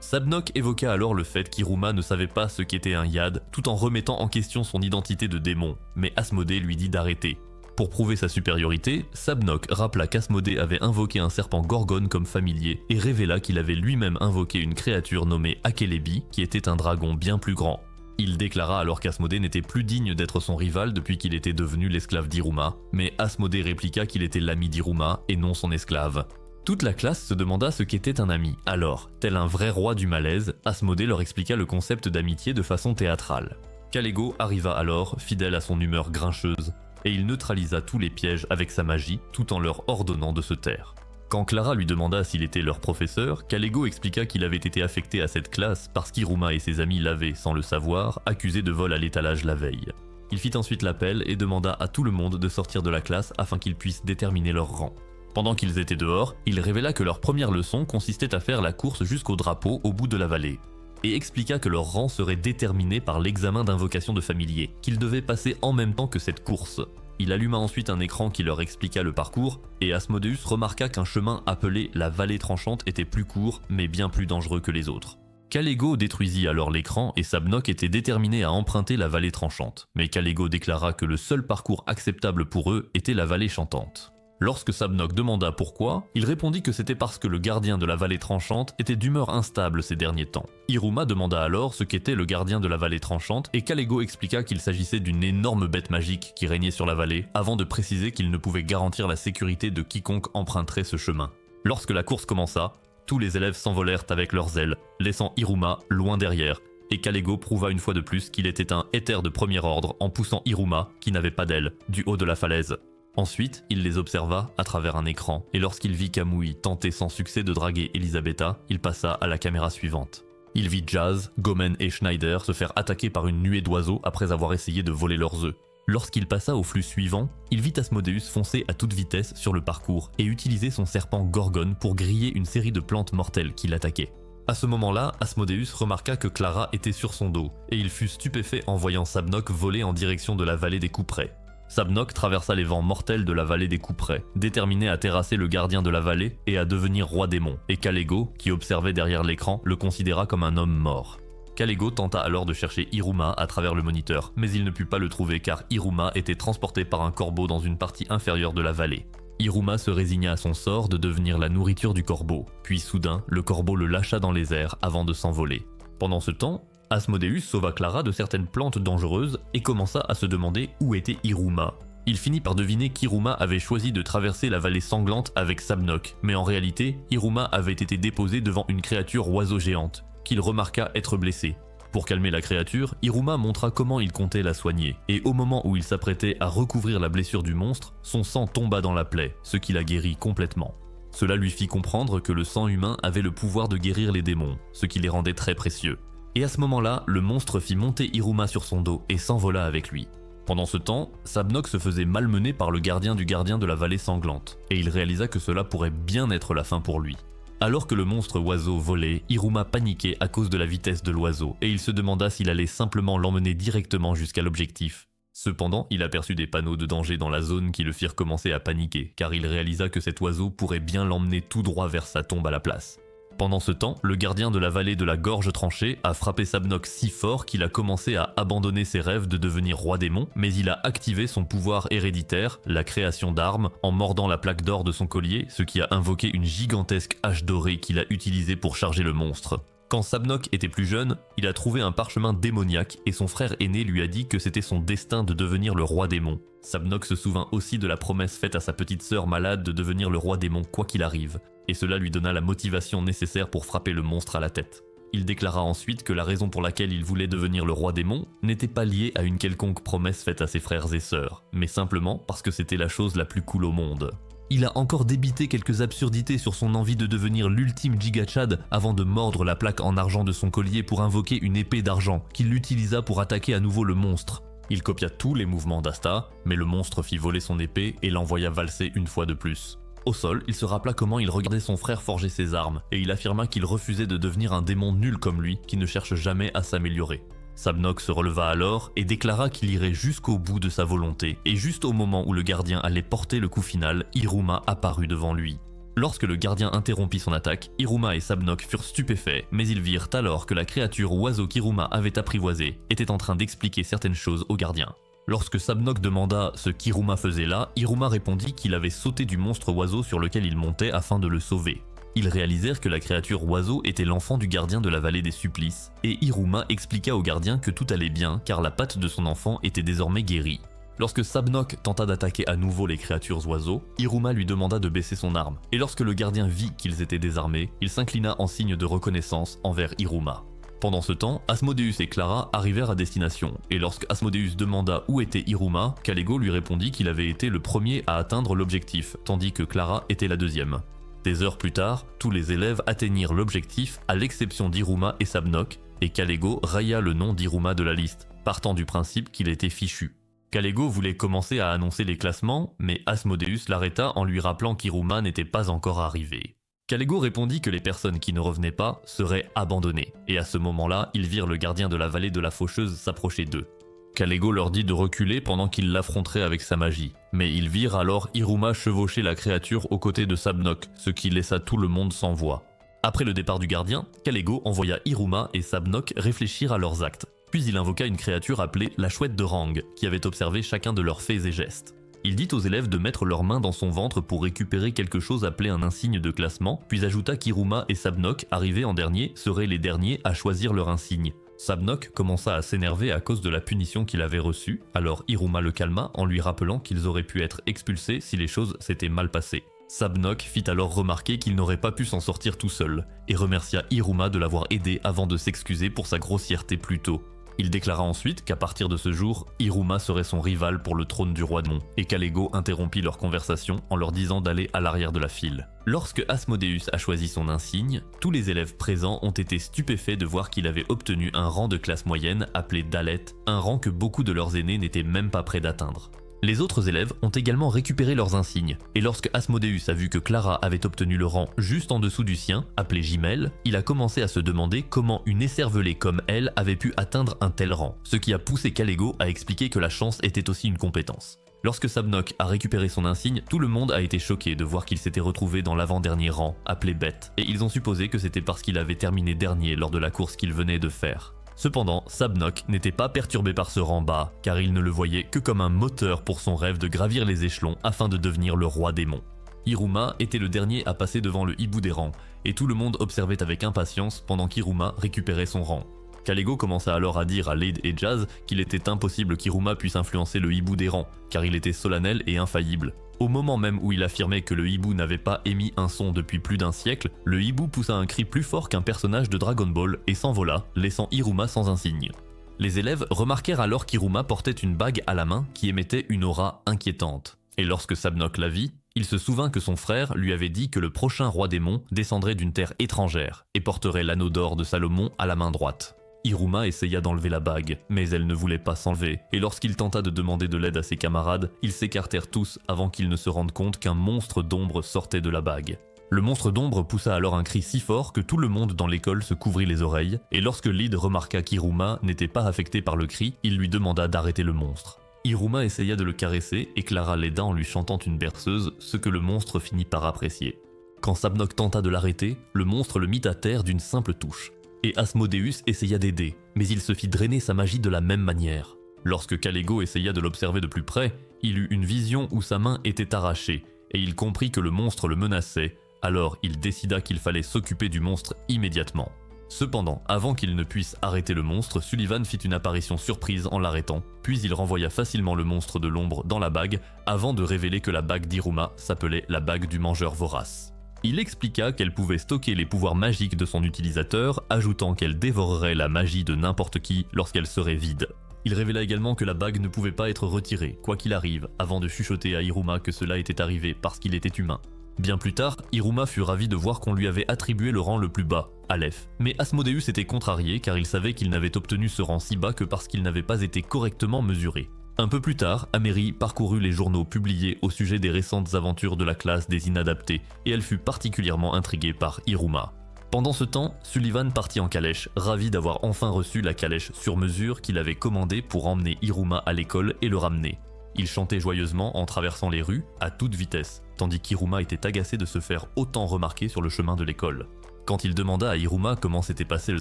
Sabnok évoqua alors le fait qu'Iruma ne savait pas ce qu'était un Yad, tout en remettant en question son identité de démon, mais Asmodée lui dit d'arrêter. Pour prouver sa supériorité, Sabnok rappela qu'Asmodée avait invoqué un serpent gorgone comme familier, et révéla qu'il avait lui-même invoqué une créature nommée Akelebi, qui était un dragon bien plus grand. Il déclara alors qu'Asmodée n'était plus digne d'être son rival depuis qu'il était devenu l'esclave d'Iruma, mais Asmodée répliqua qu'il était l'ami d'Iruma et non son esclave. Toute la classe se demanda ce qu'était un ami. Alors, tel un vrai roi du malaise, Asmodée leur expliqua le concept d'amitié de façon théâtrale. Kalego arriva alors, fidèle à son humeur grincheuse, et il neutralisa tous les pièges avec sa magie tout en leur ordonnant de se taire. Quand Clara lui demanda s'il était leur professeur, Kalego expliqua qu'il avait été affecté à cette classe parce qu'Iruma et ses amis l'avaient, sans le savoir, accusé de vol à l'étalage la veille. Il fit ensuite l'appel et demanda à tout le monde de sortir de la classe afin qu'ils puissent déterminer leur rang. Pendant qu'ils étaient dehors, il révéla que leur première leçon consistait à faire la course jusqu'au drapeau au bout de la vallée, et expliqua que leur rang serait déterminé par l'examen d'invocation de familier, qu'ils devaient passer en même temps que cette course. Il alluma ensuite un écran qui leur expliqua le parcours, et Asmodeus remarqua qu'un chemin appelé la vallée tranchante était plus court, mais bien plus dangereux que les autres. Kalego détruisit alors l'écran et Sabnok était déterminé à emprunter la vallée tranchante, mais Kalego déclara que le seul parcours acceptable pour eux était la vallée chantante. Lorsque Sabnok demanda pourquoi, il répondit que c'était parce que le gardien de la vallée tranchante était d'humeur instable ces derniers temps. Iruma demanda alors ce qu'était le gardien de la vallée tranchante et Kalego expliqua qu'il s'agissait d'une énorme bête magique qui régnait sur la vallée, avant de préciser qu'il ne pouvait garantir la sécurité de quiconque emprunterait ce chemin. Lorsque la course commença, tous les élèves s'envolèrent avec leurs ailes, laissant Iruma loin derrière, et Kalego prouva une fois de plus qu'il était un éther de premier ordre en poussant Iruma, qui n'avait pas d'ailes, du haut de la falaise. Ensuite, il les observa à travers un écran, et lorsqu'il vit Kamui tenter sans succès de draguer Elisabetta, il passa à la caméra suivante. Il vit Jazz, Gomen et Schneider se faire attaquer par une nuée d'oiseaux après avoir essayé de voler leurs œufs. Lorsqu'il passa au flux suivant, il vit Asmodeus foncer à toute vitesse sur le parcours et utiliser son serpent Gorgone pour griller une série de plantes mortelles qui l'attaquaient. À ce moment-là, Asmodeus remarqua que Clara était sur son dos, et il fut stupéfait en voyant Sabnok voler en direction de la vallée des Couperets. Sabnok traversa les vents mortels de la vallée des Couperets, déterminé à terrasser le gardien de la vallée et à devenir roi démon, et Kalego, qui observait derrière l'écran, le considéra comme un homme mort. Kalego tenta alors de chercher Iruma à travers le moniteur, mais il ne put pas le trouver car Iruma était transporté par un corbeau dans une partie inférieure de la vallée. Iruma se résigna à son sort de devenir la nourriture du corbeau, puis soudain, le corbeau le lâcha dans les airs avant de s'envoler. Pendant ce temps, Asmodeus sauva Clara de certaines plantes dangereuses et commença à se demander où était Iruma. Il finit par deviner qu'Iruma avait choisi de traverser la vallée sanglante avec Sabnok, mais en réalité, Iruma avait été déposé devant une créature oiseau géante, qu'il remarqua être blessée. Pour calmer la créature, Iruma montra comment il comptait la soigner, et au moment où il s'apprêtait à recouvrir la blessure du monstre, son sang tomba dans la plaie, ce qui la guérit complètement. Cela lui fit comprendre que le sang humain avait le pouvoir de guérir les démons, ce qui les rendait très précieux. Et à ce moment-là, le monstre fit monter Iruma sur son dos et s'envola avec lui. Pendant ce temps, Sabnok se faisait malmener par le gardien de la vallée sanglante, et il réalisa que cela pourrait bien être la fin pour lui. Alors que le monstre oiseau volait, Iruma paniquait à cause de la vitesse de l'oiseau, et il se demanda s'il allait simplement l'emmener directement jusqu'à l'objectif. Cependant, il aperçut des panneaux de danger dans la zone qui le firent commencer à paniquer, car il réalisa que cet oiseau pourrait bien l'emmener tout droit vers sa tombe à la place. Pendant ce temps, le gardien de la vallée de la gorge tranchée a frappé Sabnok si fort qu'il a commencé à abandonner ses rêves de devenir roi démon, mais il a activé son pouvoir héréditaire, la création d'armes, en mordant la plaque d'or de son collier, ce qui a invoqué une gigantesque hache dorée qu'il a utilisée pour charger le monstre. Quand Sabnok était plus jeune, il a trouvé un parchemin démoniaque et son frère aîné lui a dit que c'était son destin de devenir le roi démon. Sabnok se souvint aussi de la promesse faite à sa petite sœur malade de devenir le roi démon quoi qu'il arrive, et cela lui donna la motivation nécessaire pour frapper le monstre à la tête. Il déclara ensuite que la raison pour laquelle il voulait devenir le roi démon n'était pas liée à une quelconque promesse faite à ses frères et sœurs, mais simplement parce que c'était la chose la plus cool au monde. Il a encore débité quelques absurdités sur son envie de devenir l'ultime Giga Chad avant de mordre la plaque en argent de son collier pour invoquer une épée d'argent qu'il utilisa pour attaquer à nouveau le monstre. Il copia tous les mouvements d'Asta, mais le monstre fit voler son épée et l'envoya valser une fois de plus. Au sol, il se rappela comment il regardait son frère forger ses armes, et il affirma qu'il refusait de devenir un démon nul comme lui qui ne cherche jamais à s'améliorer. Sabnok se releva alors et déclara qu'il irait jusqu'au bout de sa volonté, et juste au moment où le gardien allait porter le coup final, Iruma apparut devant lui. Lorsque le gardien interrompit son attaque, Iruma et Sabnok furent stupéfaits, mais ils virent alors que la créature oiseau qu'Iruma avait apprivoisée était en train d'expliquer certaines choses au gardien. Lorsque Sabnok demanda ce qu'Iruma faisait là, Iruma répondit qu'il avait sauté du monstre oiseau sur lequel il montait afin de le sauver. Ils réalisèrent que la créature oiseau était l'enfant du gardien de la vallée des supplices, et Iruma expliqua au gardien que tout allait bien car la patte de son enfant était désormais guérie. Lorsque Sabnok tenta d'attaquer à nouveau les créatures oiseaux, Iruma lui demanda de baisser son arme, et lorsque le gardien vit qu'ils étaient désarmés, il s'inclina en signe de reconnaissance envers Iruma. Pendant ce temps, Asmodeus et Clara arrivèrent à destination, et lorsque Asmodeus demanda où était Iruma, Kalego lui répondit qu'il avait été le premier à atteindre l'objectif, tandis que Clara était la deuxième. Des heures plus tard, tous les élèves atteignirent l'objectif à l'exception d'Iruma et Sabnok, et Kalego raya le nom d'Iruma de la liste, partant du principe qu'il était fichu. Kalego voulait commencer à annoncer les classements, mais Asmodeus l'arrêta en lui rappelant qu'Iruma n'était pas encore arrivé. Kalego répondit que les personnes qui ne revenaient pas seraient abandonnées, et à ce moment-là, ils virent le gardien de la vallée de la Faucheuse s'approcher d'eux. Kalego leur dit de reculer pendant qu'il l'affronterait avec sa magie, mais ils virent alors Iruma chevaucher la créature aux côtés de Sabnok, ce qui laissa tout le monde sans voix. Après le départ du gardien, Kalego envoya Iruma et Sabnok réfléchir à leurs actes, puis il invoqua une créature appelée la chouette de Rang, qui avait observé chacun de leurs faits et gestes. Il dit aux élèves de mettre leurs mains dans son ventre pour récupérer quelque chose appelé un insigne de classement, puis ajouta qu'Iruma et Sabnok, arrivés en dernier, seraient les derniers à choisir leur insigne. Sabnok commença à s'énerver à cause de la punition qu'il avait reçue, alors Iruma le calma en lui rappelant qu'ils auraient pu être expulsés si les choses s'étaient mal passées. Sabnok fit alors remarquer qu'il n'aurait pas pu s'en sortir tout seul, et remercia Iruma de l'avoir aidé avant de s'excuser pour sa grossièreté plus tôt. Il déclara ensuite qu'à partir de ce jour, Iruma serait son rival pour le trône du roi Démon, et Kalego interrompit leur conversation en leur disant d'aller à l'arrière de la file. Lorsque Asmodeus a choisi son insigne, tous les élèves présents ont été stupéfaits de voir qu'il avait obtenu un rang de classe moyenne appelé Dalet, un rang que beaucoup de leurs aînés n'étaient même pas près d'atteindre. Les autres élèves ont également récupéré leurs insignes, et lorsque Asmodeus a vu que Clara avait obtenu le rang juste en dessous du sien, appelé Jimel, il a commencé à se demander comment une écervelée comme elle avait pu atteindre un tel rang, ce qui a poussé Kalego à expliquer que la chance était aussi une compétence. Lorsque Sabnok a récupéré son insigne, tout le monde a été choqué de voir qu'il s'était retrouvé dans l'avant-dernier rang, appelé Bête, et ils ont supposé que c'était parce qu'il avait terminé dernier lors de la course qu'il venait de faire. Cependant, Sabnok n'était pas perturbé par ce rang bas, car il ne le voyait que comme un moteur pour son rêve de gravir les échelons afin de devenir le roi démon. Iruma était le dernier à passer devant le hibou des rangs, et tout le monde observait avec impatience pendant qu'Iruma récupérait son rang. Kalego commença alors à dire à Lade et Jazz qu'il était impossible qu'Iruma puisse influencer le hibou d'Errant, car il était solennel et infaillible. Au moment même où il affirmait que le hibou n'avait pas émis un son depuis plus d'un siècle, le hibou poussa un cri plus fort qu'un personnage de Dragon Ball et s'envola, laissant Iruma sans un signe. Les élèves remarquèrent alors qu'Iruma portait une bague à la main qui émettait une aura inquiétante. Et lorsque Sabnok la vit, il se souvint que son frère lui avait dit que le prochain roi démon descendrait d'une terre étrangère et porterait l'anneau d'or de Salomon à la main droite. Iruma essaya d'enlever la bague, mais elle ne voulait pas s'enlever, et lorsqu'il tenta de demander de l'aide à ses camarades, ils s'écartèrent tous avant qu'ils ne se rendent compte qu'un monstre d'ombre sortait de la bague. Le monstre d'ombre poussa alors un cri si fort que tout le monde dans l'école se couvrit les oreilles, et lorsque Lyd remarqua qu'Iruma n'était pas affecté par le cri, il lui demanda d'arrêter le monstre. Iruma essaya de le caresser et Clara l'aida en lui chantant une berceuse, ce que le monstre finit par apprécier. Quand Sabnok tenta de l'arrêter, le monstre le mit à terre d'une simple touche. Et Asmodeus essaya d'aider, mais il se fit drainer sa magie de la même manière. Lorsque Kalego essaya de l'observer de plus près, il eut une vision où sa main était arrachée, et il comprit que le monstre le menaçait, alors il décida qu'il fallait s'occuper du monstre immédiatement. Cependant, avant qu'il ne puisse arrêter le monstre, Sullivan fit une apparition surprise en l'arrêtant, puis il renvoya facilement le monstre de l'ombre dans la bague, avant de révéler que la bague d'Iruma s'appelait la bague du mangeur vorace. Il expliqua qu'elle pouvait stocker les pouvoirs magiques de son utilisateur, ajoutant qu'elle dévorerait la magie de n'importe qui lorsqu'elle serait vide. Il révéla également que la bague ne pouvait pas être retirée, quoi qu'il arrive, avant de chuchoter à Iruma que cela était arrivé parce qu'il était humain. Bien plus tard, Iruma fut ravi de voir qu'on lui avait attribué le rang le plus bas, Aleph. Mais Asmodeus était contrarié car il savait qu'il n'avait obtenu ce rang si bas que parce qu'il n'avait pas été correctement mesuré. Un peu plus tard, Améry parcourut les journaux publiés au sujet des récentes aventures de la classe des inadaptés et elle fut particulièrement intriguée par Iruma. Pendant ce temps, Sullivan partit en calèche, ravi d'avoir enfin reçu la calèche sur mesure qu'il avait commandée pour emmener Iruma à l'école et le ramener. Il chantait joyeusement en traversant les rues à toute vitesse, tandis qu'Iruma était agacé de se faire autant remarquer sur le chemin de l'école. Quand il demanda à Iruma comment s'était passé le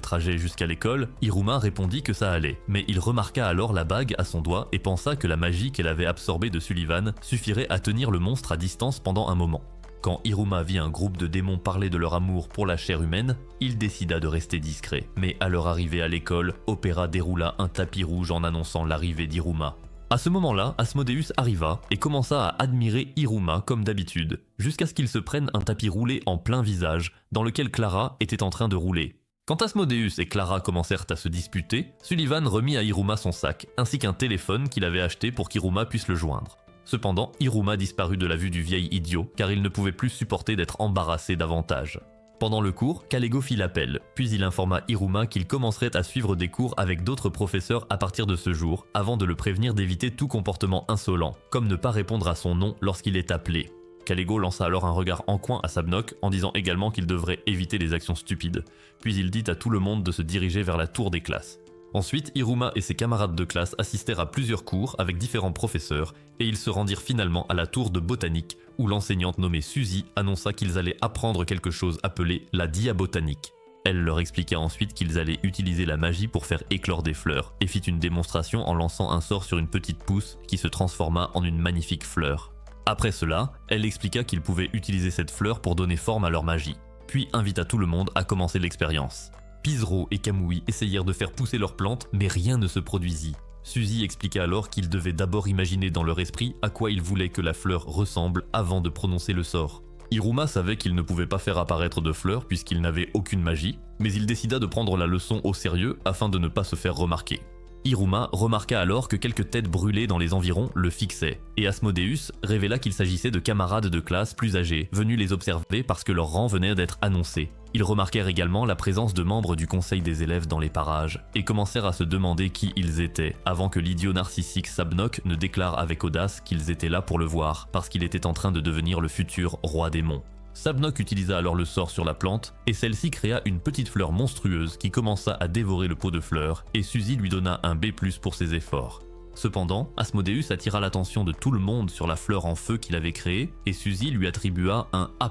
trajet jusqu'à l'école, Iruma répondit que ça allait, mais il remarqua alors la bague à son doigt et pensa que la magie qu'elle avait absorbée de Sullivan suffirait à tenir le monstre à distance pendant un moment. Quand Iruma vit un groupe de démons parler de leur amour pour la chair humaine, il décida de rester discret. Mais à leur arrivée à l'école, Opéra déroula un tapis rouge en annonçant l'arrivée d'Iruma. À ce moment-là, Asmodeus arriva et commença à admirer Iruma comme d'habitude, jusqu'à ce qu'il se prenne un tapis roulé en plein visage, dans lequel Clara était en train de rouler. Quand Asmodeus et Clara commencèrent à se disputer, Sullivan remit à Iruma son sac, ainsi qu'un téléphone qu'il avait acheté pour qu'Iruma puisse le joindre. Cependant, Iruma disparut de la vue du vieil idiot, car il ne pouvait plus supporter d'être embarrassé davantage. Pendant le cours, Kalego fit l'appel, puis il informa Iruma qu'il commencerait à suivre des cours avec d'autres professeurs à partir de ce jour, avant de le prévenir d'éviter tout comportement insolent, comme ne pas répondre à son nom lorsqu'il est appelé. Kalego lança alors un regard en coin à Sabnok en disant également qu'il devrait éviter les actions stupides, puis il dit à tout le monde de se diriger vers la tour des classes. Ensuite, Iruma et ses camarades de classe assistèrent à plusieurs cours avec différents professeurs et ils se rendirent finalement à la tour de botanique où l'enseignante nommée Suzy annonça qu'ils allaient apprendre quelque chose appelé la diabotanique. Elle leur expliqua ensuite qu'ils allaient utiliser la magie pour faire éclore des fleurs et fit une démonstration en lançant un sort sur une petite pousse qui se transforma en une magnifique fleur. Après cela, elle expliqua qu'ils pouvaient utiliser cette fleur pour donner forme à leur magie, puis invita tout le monde à commencer l'expérience. Pizro et Kamui essayèrent de faire pousser leurs plantes, mais rien ne se produisit. Suzy expliqua alors qu'ils devaient d'abord imaginer dans leur esprit à quoi ils voulaient que la fleur ressemble avant de prononcer le sort. Iruma savait qu'il ne pouvait pas faire apparaître de fleurs puisqu'il n'avait aucune magie, mais il décida de prendre la leçon au sérieux afin de ne pas se faire remarquer. Iruma remarqua alors que quelques têtes brûlées dans les environs le fixaient, et Asmodeus révéla qu'il s'agissait de camarades de classe plus âgés, venus les observer parce que leur rang venait d'être annoncé. Ils remarquèrent également la présence de membres du conseil des élèves dans les parages, et commencèrent à se demander qui ils étaient, avant que l'idiot narcissique Sabnok ne déclare avec audace qu'ils étaient là pour le voir, parce qu'il était en train de devenir le futur roi démon. Sabnok utilisa alors le sort sur la plante, et celle-ci créa une petite fleur monstrueuse qui commença à dévorer le pot de fleurs, et Suzy lui donna un B+ pour ses efforts. Cependant, Asmodeus attira l'attention de tout le monde sur la fleur en feu qu'il avait créée, et Suzy lui attribua un A+,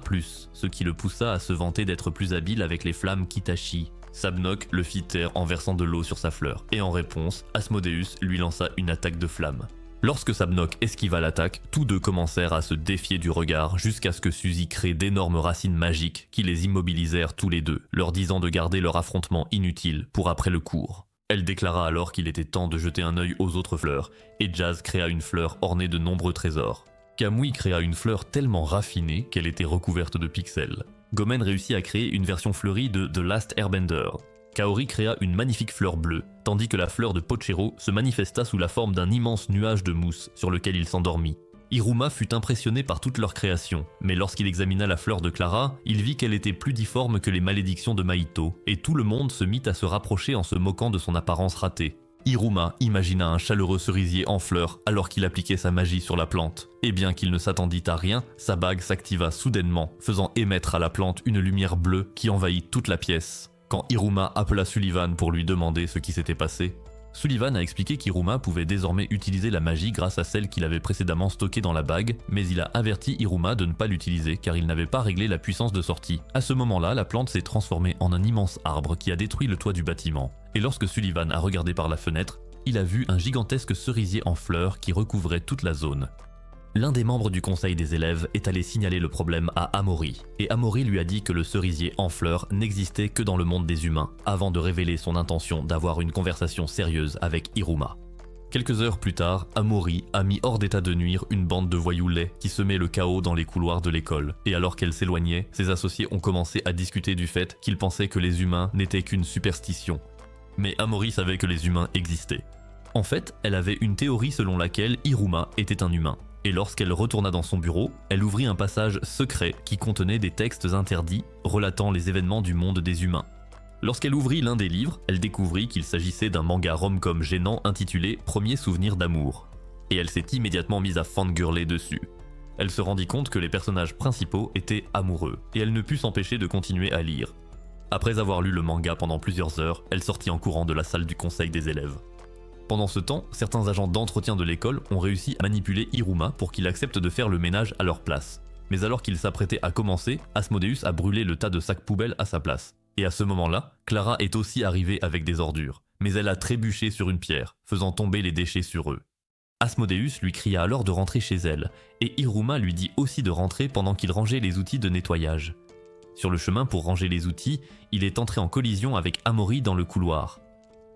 ce qui le poussa à se vanter d'être plus habile avec les flammes Kitachi. Sabnok le fit taire en versant de l'eau sur sa fleur, et en réponse, Asmodeus lui lança une attaque de flammes. Lorsque Sabnok esquiva l'attaque, tous deux commencèrent à se défier du regard jusqu'à ce que Suzy crée d'énormes racines magiques qui les immobilisèrent tous les deux, leur disant de garder leur affrontement inutile pour après le cours. Elle déclara alors qu'il était temps de jeter un œil aux autres fleurs, et Jazz créa une fleur ornée de nombreux trésors. Kamui créa une fleur tellement raffinée qu'elle était recouverte de pixels. Gomen réussit à créer une version fleurie de The Last Airbender. Kaori créa une magnifique fleur bleue, tandis que la fleur de Pochero se manifesta sous la forme d'un immense nuage de mousse sur lequel il s'endormit. Hiruma fut impressionné par toute leur création, mais lorsqu'il examina la fleur de Clara, il vit qu'elle était plus difforme que les malédictions de Mahito, et tout le monde se mit à se rapprocher en se moquant de son apparence ratée. Hiruma imagina un chaleureux cerisier en fleurs alors qu'il appliquait sa magie sur la plante. Et bien qu'il ne s'attendit à rien, sa bague s'activa soudainement, faisant émettre à la plante une lumière bleue qui envahit toute la pièce. Quand Hiruma appela Sullivan pour lui demander ce qui s'était passé, Sullivan a expliqué qu'Hiruma pouvait désormais utiliser la magie grâce à celle qu'il avait précédemment stockée dans la bague, mais il a averti Hiruma de ne pas l'utiliser car il n'avait pas réglé la puissance de sortie. À ce moment-là, la plante s'est transformée en un immense arbre qui a détruit le toit du bâtiment. Et lorsque Sullivan a regardé par la fenêtre, il a vu un gigantesque cerisier en fleurs qui recouvrait toute la zone. L'un des membres du conseil des élèves est allé signaler le problème à Amori, et Amori lui a dit que le cerisier en fleurs n'existait que dans le monde des humains, avant de révéler son intention d'avoir une conversation sérieuse avec Hiruma. Quelques heures plus tard, Amori a mis hors d'état de nuire une bande de voyous laids qui semaient le chaos dans les couloirs de l'école, et alors qu'elle s'éloignait, ses associés ont commencé à discuter du fait qu'ils pensaient que les humains n'étaient qu'une superstition. Mais Amori savait que les humains existaient. En fait, elle avait une théorie selon laquelle Hiruma était un humain. Et lorsqu'elle retourna dans son bureau, elle ouvrit un passage secret qui contenait des textes interdits relatant les événements du monde des humains. Lorsqu'elle ouvrit l'un des livres, elle découvrit qu'il s'agissait d'un manga rom-com gênant intitulé « Premier souvenir d'amour ». Et elle s'est immédiatement mise à fangirler dessus. Elle se rendit compte que les personnages principaux étaient amoureux, et elle ne put s'empêcher de continuer à lire. Après avoir lu le manga pendant plusieurs heures, elle sortit en courant de la salle du conseil des élèves. Pendant ce temps, certains agents d'entretien de l'école ont réussi à manipuler Hiruma pour qu'il accepte de faire le ménage à leur place. Mais alors qu'il s'apprêtait à commencer, Asmodeus a brûlé le tas de sacs poubelles à sa place. Et à ce moment-là, Clara est aussi arrivée avec des ordures, mais elle a trébuché sur une pierre, faisant tomber les déchets sur eux. Asmodeus lui cria alors de rentrer chez elle, et Hiruma lui dit aussi de rentrer pendant qu'il rangeait les outils de nettoyage. Sur le chemin pour ranger les outils, il est entré en collision avec Amori dans le couloir.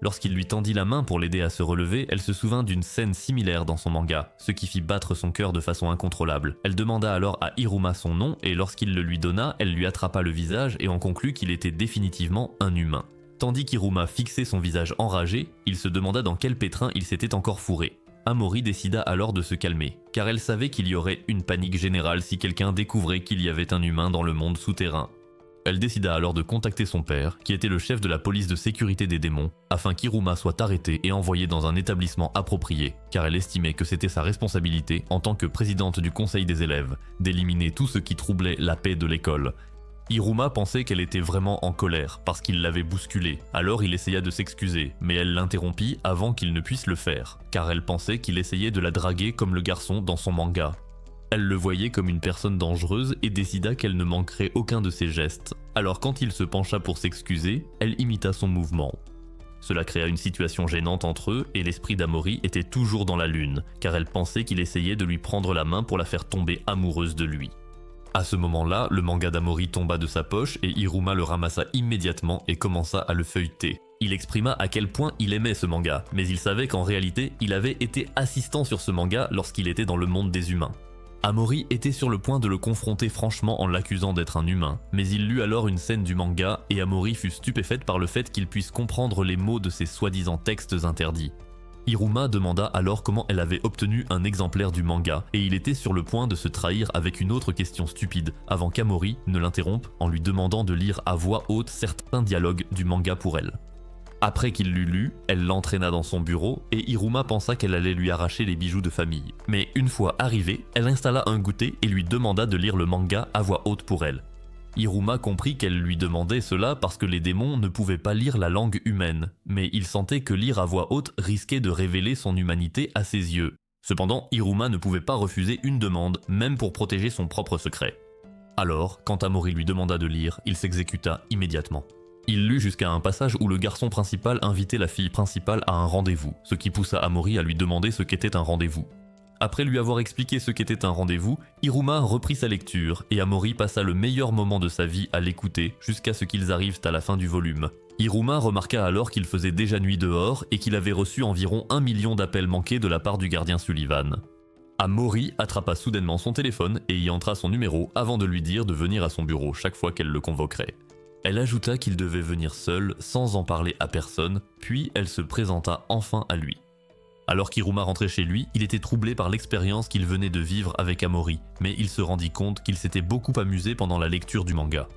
Lorsqu'il lui tendit la main pour l'aider à se relever, elle se souvint d'une scène similaire dans son manga, ce qui fit battre son cœur de façon incontrôlable. Elle demanda alors à Hiruma son nom et lorsqu'il le lui donna, elle lui attrapa le visage et en conclut qu'il était définitivement un humain. Tandis qu'Hiruma fixait son visage enragé, il se demanda dans quel pétrin il s'était encore fourré. Amori décida alors de se calmer, car elle savait qu'il y aurait une panique générale si quelqu'un découvrait qu'il y avait un humain dans le monde souterrain. Elle décida alors de contacter son père, qui était le chef de la police de sécurité des démons, afin qu'Hiruma soit arrêtée et envoyée dans un établissement approprié, car elle estimait que c'était sa responsabilité, en tant que présidente du conseil des élèves, d'éliminer tout ce qui troublait la paix de l'école. Hiruma pensait qu'elle était vraiment en colère, parce qu'il l'avait bousculée, alors il essaya de s'excuser, mais elle l'interrompit avant qu'il ne puisse le faire, car elle pensait qu'il essayait de la draguer comme le garçon dans son manga. Elle le voyait comme une personne dangereuse et décida qu'elle ne manquerait aucun de ses gestes. Alors quand il se pencha pour s'excuser, elle imita son mouvement. Cela créa une situation gênante entre eux et l'esprit d'Amori était toujours dans la lune, car elle pensait qu'il essayait de lui prendre la main pour la faire tomber amoureuse de lui. À ce moment-là, le manga d'Amori tomba de sa poche et Hiruma le ramassa immédiatement et commença à le feuilleter. Il exprima à quel point il aimait ce manga, mais il savait qu'en réalité, il avait été assistant sur ce manga lorsqu'il était dans le monde des humains. Amori était sur le point de le confronter franchement en l'accusant d'être un humain, mais il lut alors une scène du manga et Amori fut stupéfaite par le fait qu'il puisse comprendre les mots de ces soi-disant textes interdits. Hiruma demanda alors comment elle avait obtenu un exemplaire du manga et il était sur le point de se trahir avec une autre question stupide avant qu'Amori ne l'interrompe en lui demandant de lire à voix haute certains dialogues du manga pour elle. Après qu'il l'eut lu, elle l'entraîna dans son bureau et Hiruma pensa qu'elle allait lui arracher les bijoux de famille. Mais une fois arrivée, elle installa un goûter et lui demanda de lire le manga à voix haute pour elle. Hiruma comprit qu'elle lui demandait cela parce que les démons ne pouvaient pas lire la langue humaine, mais il sentait que lire à voix haute risquait de révéler son humanité à ses yeux. Cependant, Hiruma ne pouvait pas refuser une demande, même pour protéger son propre secret. Alors, quand Amori lui demanda de lire, il s'exécuta immédiatement. Il lut jusqu'à un passage où le garçon principal invitait la fille principale à un rendez-vous, ce qui poussa Amori à lui demander ce qu'était un rendez-vous. Après lui avoir expliqué ce qu'était un rendez-vous, Iruma reprit sa lecture et Amori passa le meilleur moment de sa vie à l'écouter jusqu'à ce qu'ils arrivent à la fin du volume. Iruma remarqua alors qu'il faisait déjà nuit dehors et qu'il avait reçu environ 1 million d'appels manqués de la part du gardien Sullivan. Amori attrapa soudainement son téléphone et y entra son numéro avant de lui dire de venir à son bureau chaque fois qu'elle le convoquerait. Elle ajouta qu'il devait venir seul sans en parler à personne, puis elle se présenta enfin à lui. Alors qu'Iruma rentrait chez lui, il était troublé par l'expérience qu'il venait de vivre avec Amori, mais il se rendit compte qu'il s'était beaucoup amusé pendant la lecture du manga.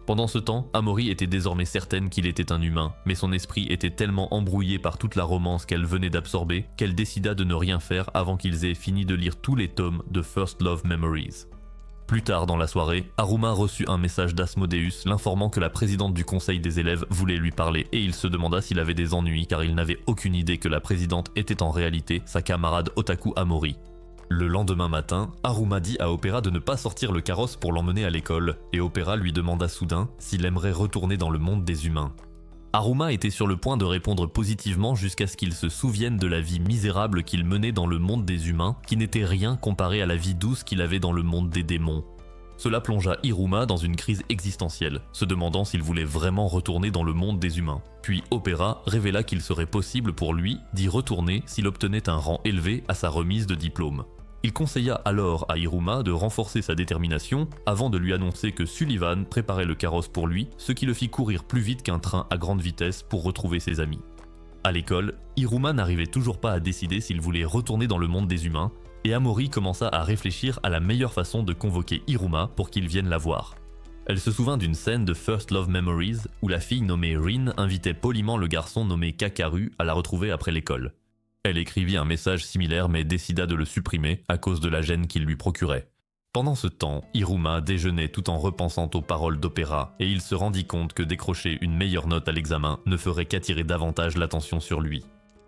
Pendant ce temps, Amori était désormais certaine qu'il était un humain, mais son esprit était tellement embrouillé par toute la romance qu'elle venait d'absorber qu'elle décida de ne rien faire avant qu'ils aient fini de lire tous les tomes de First Love Memories. Plus tard dans la soirée, Haruma reçut un message d'Asmodeus l'informant que la présidente du conseil des élèves voulait lui parler et il se demanda s'il avait des ennuis car il n'avait aucune idée que la présidente était en réalité sa camarade Otaku Amori. Le lendemain matin, Haruma dit à Opera de ne pas sortir le carrosse pour l'emmener à l'école et Opera lui demanda soudain s'il aimerait retourner dans le monde des humains. Haruma était sur le point de répondre positivement jusqu'à ce qu'il se souvienne de la vie misérable qu'il menait dans le monde des humains, qui n'était rien comparé à la vie douce qu'il avait dans le monde des démons. Cela plongea Iruma dans une crise existentielle, se demandant s'il voulait vraiment retourner dans le monde des humains. Puis Opera révéla qu'il serait possible pour lui d'y retourner s'il obtenait un rang élevé à sa remise de diplôme. Il conseilla alors à Iruma de renforcer sa détermination avant de lui annoncer que Sullivan préparait le carrosse pour lui, ce qui le fit courir plus vite qu'un train à grande vitesse pour retrouver ses amis. À l'école, Iruma n'arrivait toujours pas à décider s'il voulait retourner dans le monde des humains, et Amori commença à réfléchir à la meilleure façon de convoquer Iruma pour qu'il vienne la voir. Elle se souvint d'une scène de First Love Memories où la fille nommée Rin invitait poliment le garçon nommé Kakaru à la retrouver après l'école. Elle écrivit un message similaire mais décida de le supprimer à cause de la gêne qu'il lui procurait. Pendant ce temps, Iruma déjeunait tout en repensant aux paroles d'Opera et il se rendit compte que décrocher une meilleure note à l'examen ne ferait qu'attirer davantage l'attention sur lui.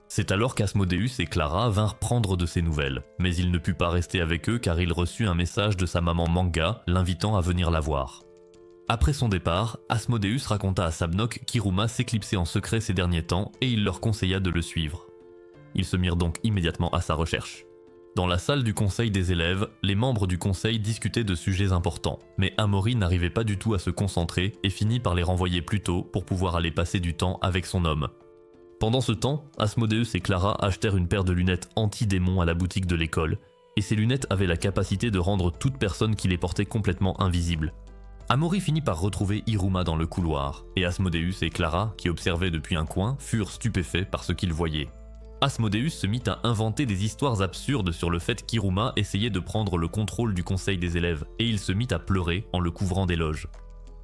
C'est alors qu'Asmodeus et Clara vinrent prendre de ses nouvelles, mais il ne put pas rester avec eux car il reçut un message de sa maman Manga l'invitant à venir la voir. Après son départ, Asmodeus raconta à Sabnok qu'Iruma s'éclipsait en secret ces derniers temps et il leur conseilla de le suivre. Ils se mirent donc immédiatement à sa recherche. Dans la salle du conseil des élèves, les membres du conseil discutaient de sujets importants, mais Amori n'arrivait pas du tout à se concentrer et finit par les renvoyer plus tôt pour pouvoir aller passer du temps avec son homme. Pendant ce temps, Asmodeus et Clara achetèrent une paire de lunettes anti-démons à la boutique de l'école, et ces lunettes avaient la capacité de rendre toute personne qui les portait complètement invisible. Amori finit par retrouver Iruma dans le couloir, et Asmodeus et Clara, qui observaient depuis un coin, furent stupéfaits par ce qu'ils voyaient. Asmodeus se mit à inventer des histoires absurdes sur le fait qu'Iruma essayait de prendre le contrôle du conseil des élèves, et il se mit à pleurer en le couvrant d'éloges.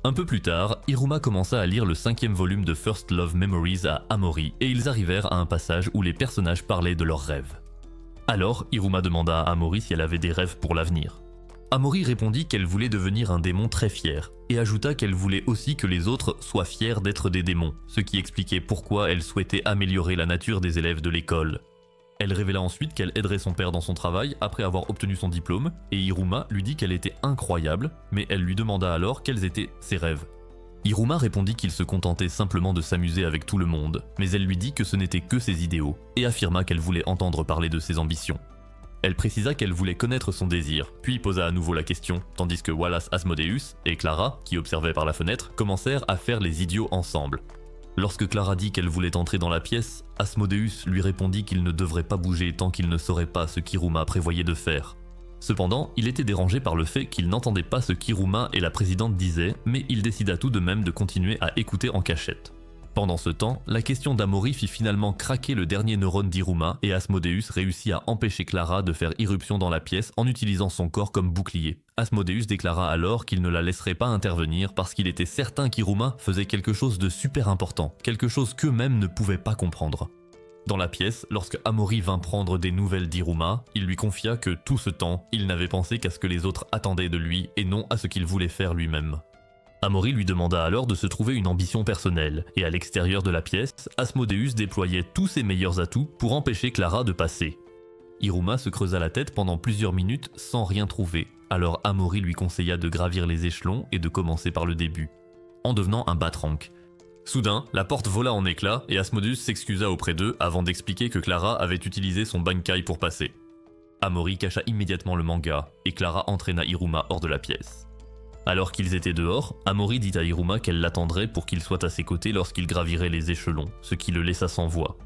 Un peu plus tard, Iruma commença à lire le 5e volume de First Love Memories à Amori, et ils arrivèrent à un passage où les personnages parlaient de leurs rêves. Alors, Iruma demanda à Amori si elle avait des rêves pour l'avenir. Amori répondit qu'elle voulait devenir un démon très fier, et ajouta qu'elle voulait aussi que les autres soient fiers d'être des démons, ce qui expliquait pourquoi elle souhaitait améliorer la nature des élèves de l'école. Elle révéla ensuite qu'elle aiderait son père dans son travail après avoir obtenu son diplôme, et Iruma lui dit qu'elle était incroyable, mais elle lui demanda alors quels étaient ses rêves. Iruma répondit qu'il se contentait simplement de s'amuser avec tout le monde, mais elle lui dit que ce n'était que ses idéaux, et affirma qu'elle voulait entendre parler de ses ambitions. Elle précisa qu'elle voulait connaître son désir, puis posa à nouveau la question, tandis que Wallace Asmodeus et Clara, qui observaient par la fenêtre, commencèrent à faire les idiots ensemble. Lorsque Clara dit qu'elle voulait entrer dans la pièce, Asmodeus lui répondit qu'il ne devrait pas bouger tant qu'il ne saurait pas ce qu'Iruma prévoyait de faire. Cependant, il était dérangé par le fait qu'il n'entendait pas ce qu'Iruma et la présidente disaient, mais il décida tout de même de continuer à écouter en cachette. Pendant ce temps, la question d'Amori fit finalement craquer le dernier neurone d'Iruma et Asmodeus réussit à empêcher Clara de faire irruption dans la pièce en utilisant son corps comme bouclier. Asmodeus déclara alors qu'il ne la laisserait pas intervenir parce qu'il était certain qu'Iruma faisait quelque chose de super important, quelque chose qu'eux-mêmes ne pouvaient pas comprendre. Dans la pièce, lorsque Amori vint prendre des nouvelles d'Iruma, il lui confia que tout ce temps, il n'avait pensé qu'à ce que les autres attendaient de lui et non à ce qu'il voulait faire lui-même. Amori lui demanda alors de se trouver une ambition personnelle, et à l'extérieur de la pièce, Asmodeus déployait tous ses meilleurs atouts pour empêcher Clara de passer. Iruma se creusa la tête pendant plusieurs minutes sans rien trouver, alors Amori lui conseilla de gravir les échelons et de commencer par le début, en devenant un Batrank. Soudain, la porte vola en éclats et Asmodeus s'excusa auprès d'eux avant d'expliquer que Clara avait utilisé son bankai pour passer. Amaury cacha immédiatement le manga et Clara entraîna Iruma hors de la pièce. Alors qu'ils étaient dehors, Amaury dit à Iruma qu'elle l'attendrait pour qu'il soit à ses côtés lorsqu'il gravirait les échelons, ce qui le laissa sans voix.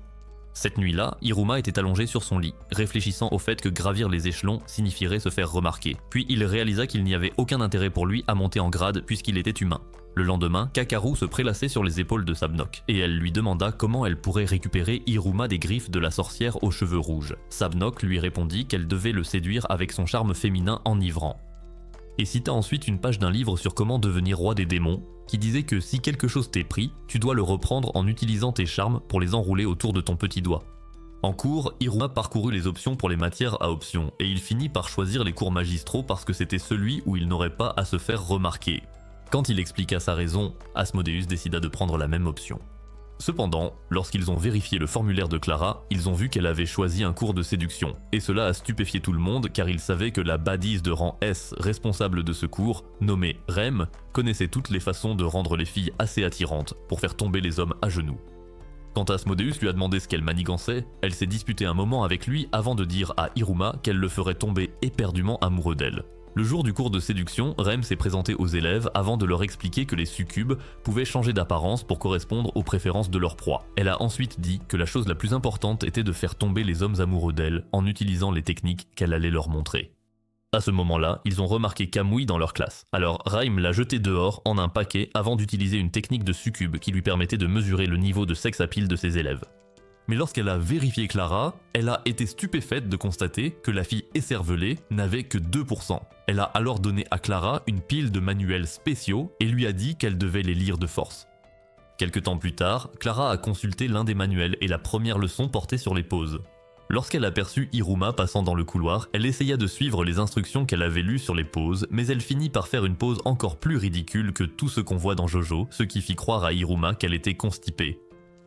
Cette nuit-là, Iruma était allongé sur son lit, réfléchissant au fait que gravir les échelons signifierait se faire remarquer. Puis il réalisa qu'il n'y avait aucun intérêt pour lui à monter en grade puisqu'il était humain. Le lendemain, Kakaru se prélassait sur les épaules de Sabnok, et elle lui demanda comment elle pourrait récupérer Iruma des griffes de la sorcière aux cheveux rouges. Sabnok lui répondit qu'elle devait le séduire avec son charme féminin enivrant. Et cita ensuite une page d'un livre sur comment devenir roi des démons, qui disait que si quelque chose t'est pris, tu dois le reprendre en utilisant tes charmes pour les enrouler autour de ton petit doigt. En cours, Iruma parcourut les options pour les matières à options, et il finit par choisir les cours magistraux parce que c'était celui où il n'aurait pas à se faire remarquer. Quand il expliqua sa raison, Asmodeus décida de prendre la même option. Cependant, lorsqu'ils ont vérifié le formulaire de Clara, ils ont vu qu'elle avait choisi un cours de séduction, et cela a stupéfié tout le monde car ils savaient que la badise de rang S responsable de ce cours, nommée Rem, connaissait toutes les façons de rendre les filles assez attirantes pour faire tomber les hommes à genoux. Quand Asmodeus lui a demandé ce qu'elle manigançait, elle s'est disputée un moment avec lui avant de dire à Iruma qu'elle le ferait tomber éperdument amoureux d'elle. Le jour du cours de séduction, Rem s'est présenté aux élèves avant de leur expliquer que les succubes pouvaient changer d'apparence pour correspondre aux préférences de leur proie. Elle a ensuite dit que la chose la plus importante était de faire tomber les hommes amoureux d'elle en utilisant les techniques qu'elle allait leur montrer. À ce moment-là, ils ont remarqué Kamui dans leur classe. Alors Rem l'a jeté dehors en un paquet avant d'utiliser une technique de succube qui lui permettait de mesurer le niveau de sex appeal de ses élèves. Mais lorsqu'elle a vérifié Clara, elle a été stupéfaite de constater que la fille écervelée n'avait que 2%. Elle a alors donné à Clara une pile de manuels spéciaux et lui a dit qu'elle devait les lire de force. Quelque temps plus tard, Clara a consulté l'un des manuels et la première leçon portait sur les poses. Lorsqu'elle aperçut Iruma passant dans le couloir, elle essaya de suivre les instructions qu'elle avait lues sur les poses, mais elle finit par faire une pose encore plus ridicule que tout ce qu'on voit dans Jojo, ce qui fit croire à Iruma qu'elle était constipée.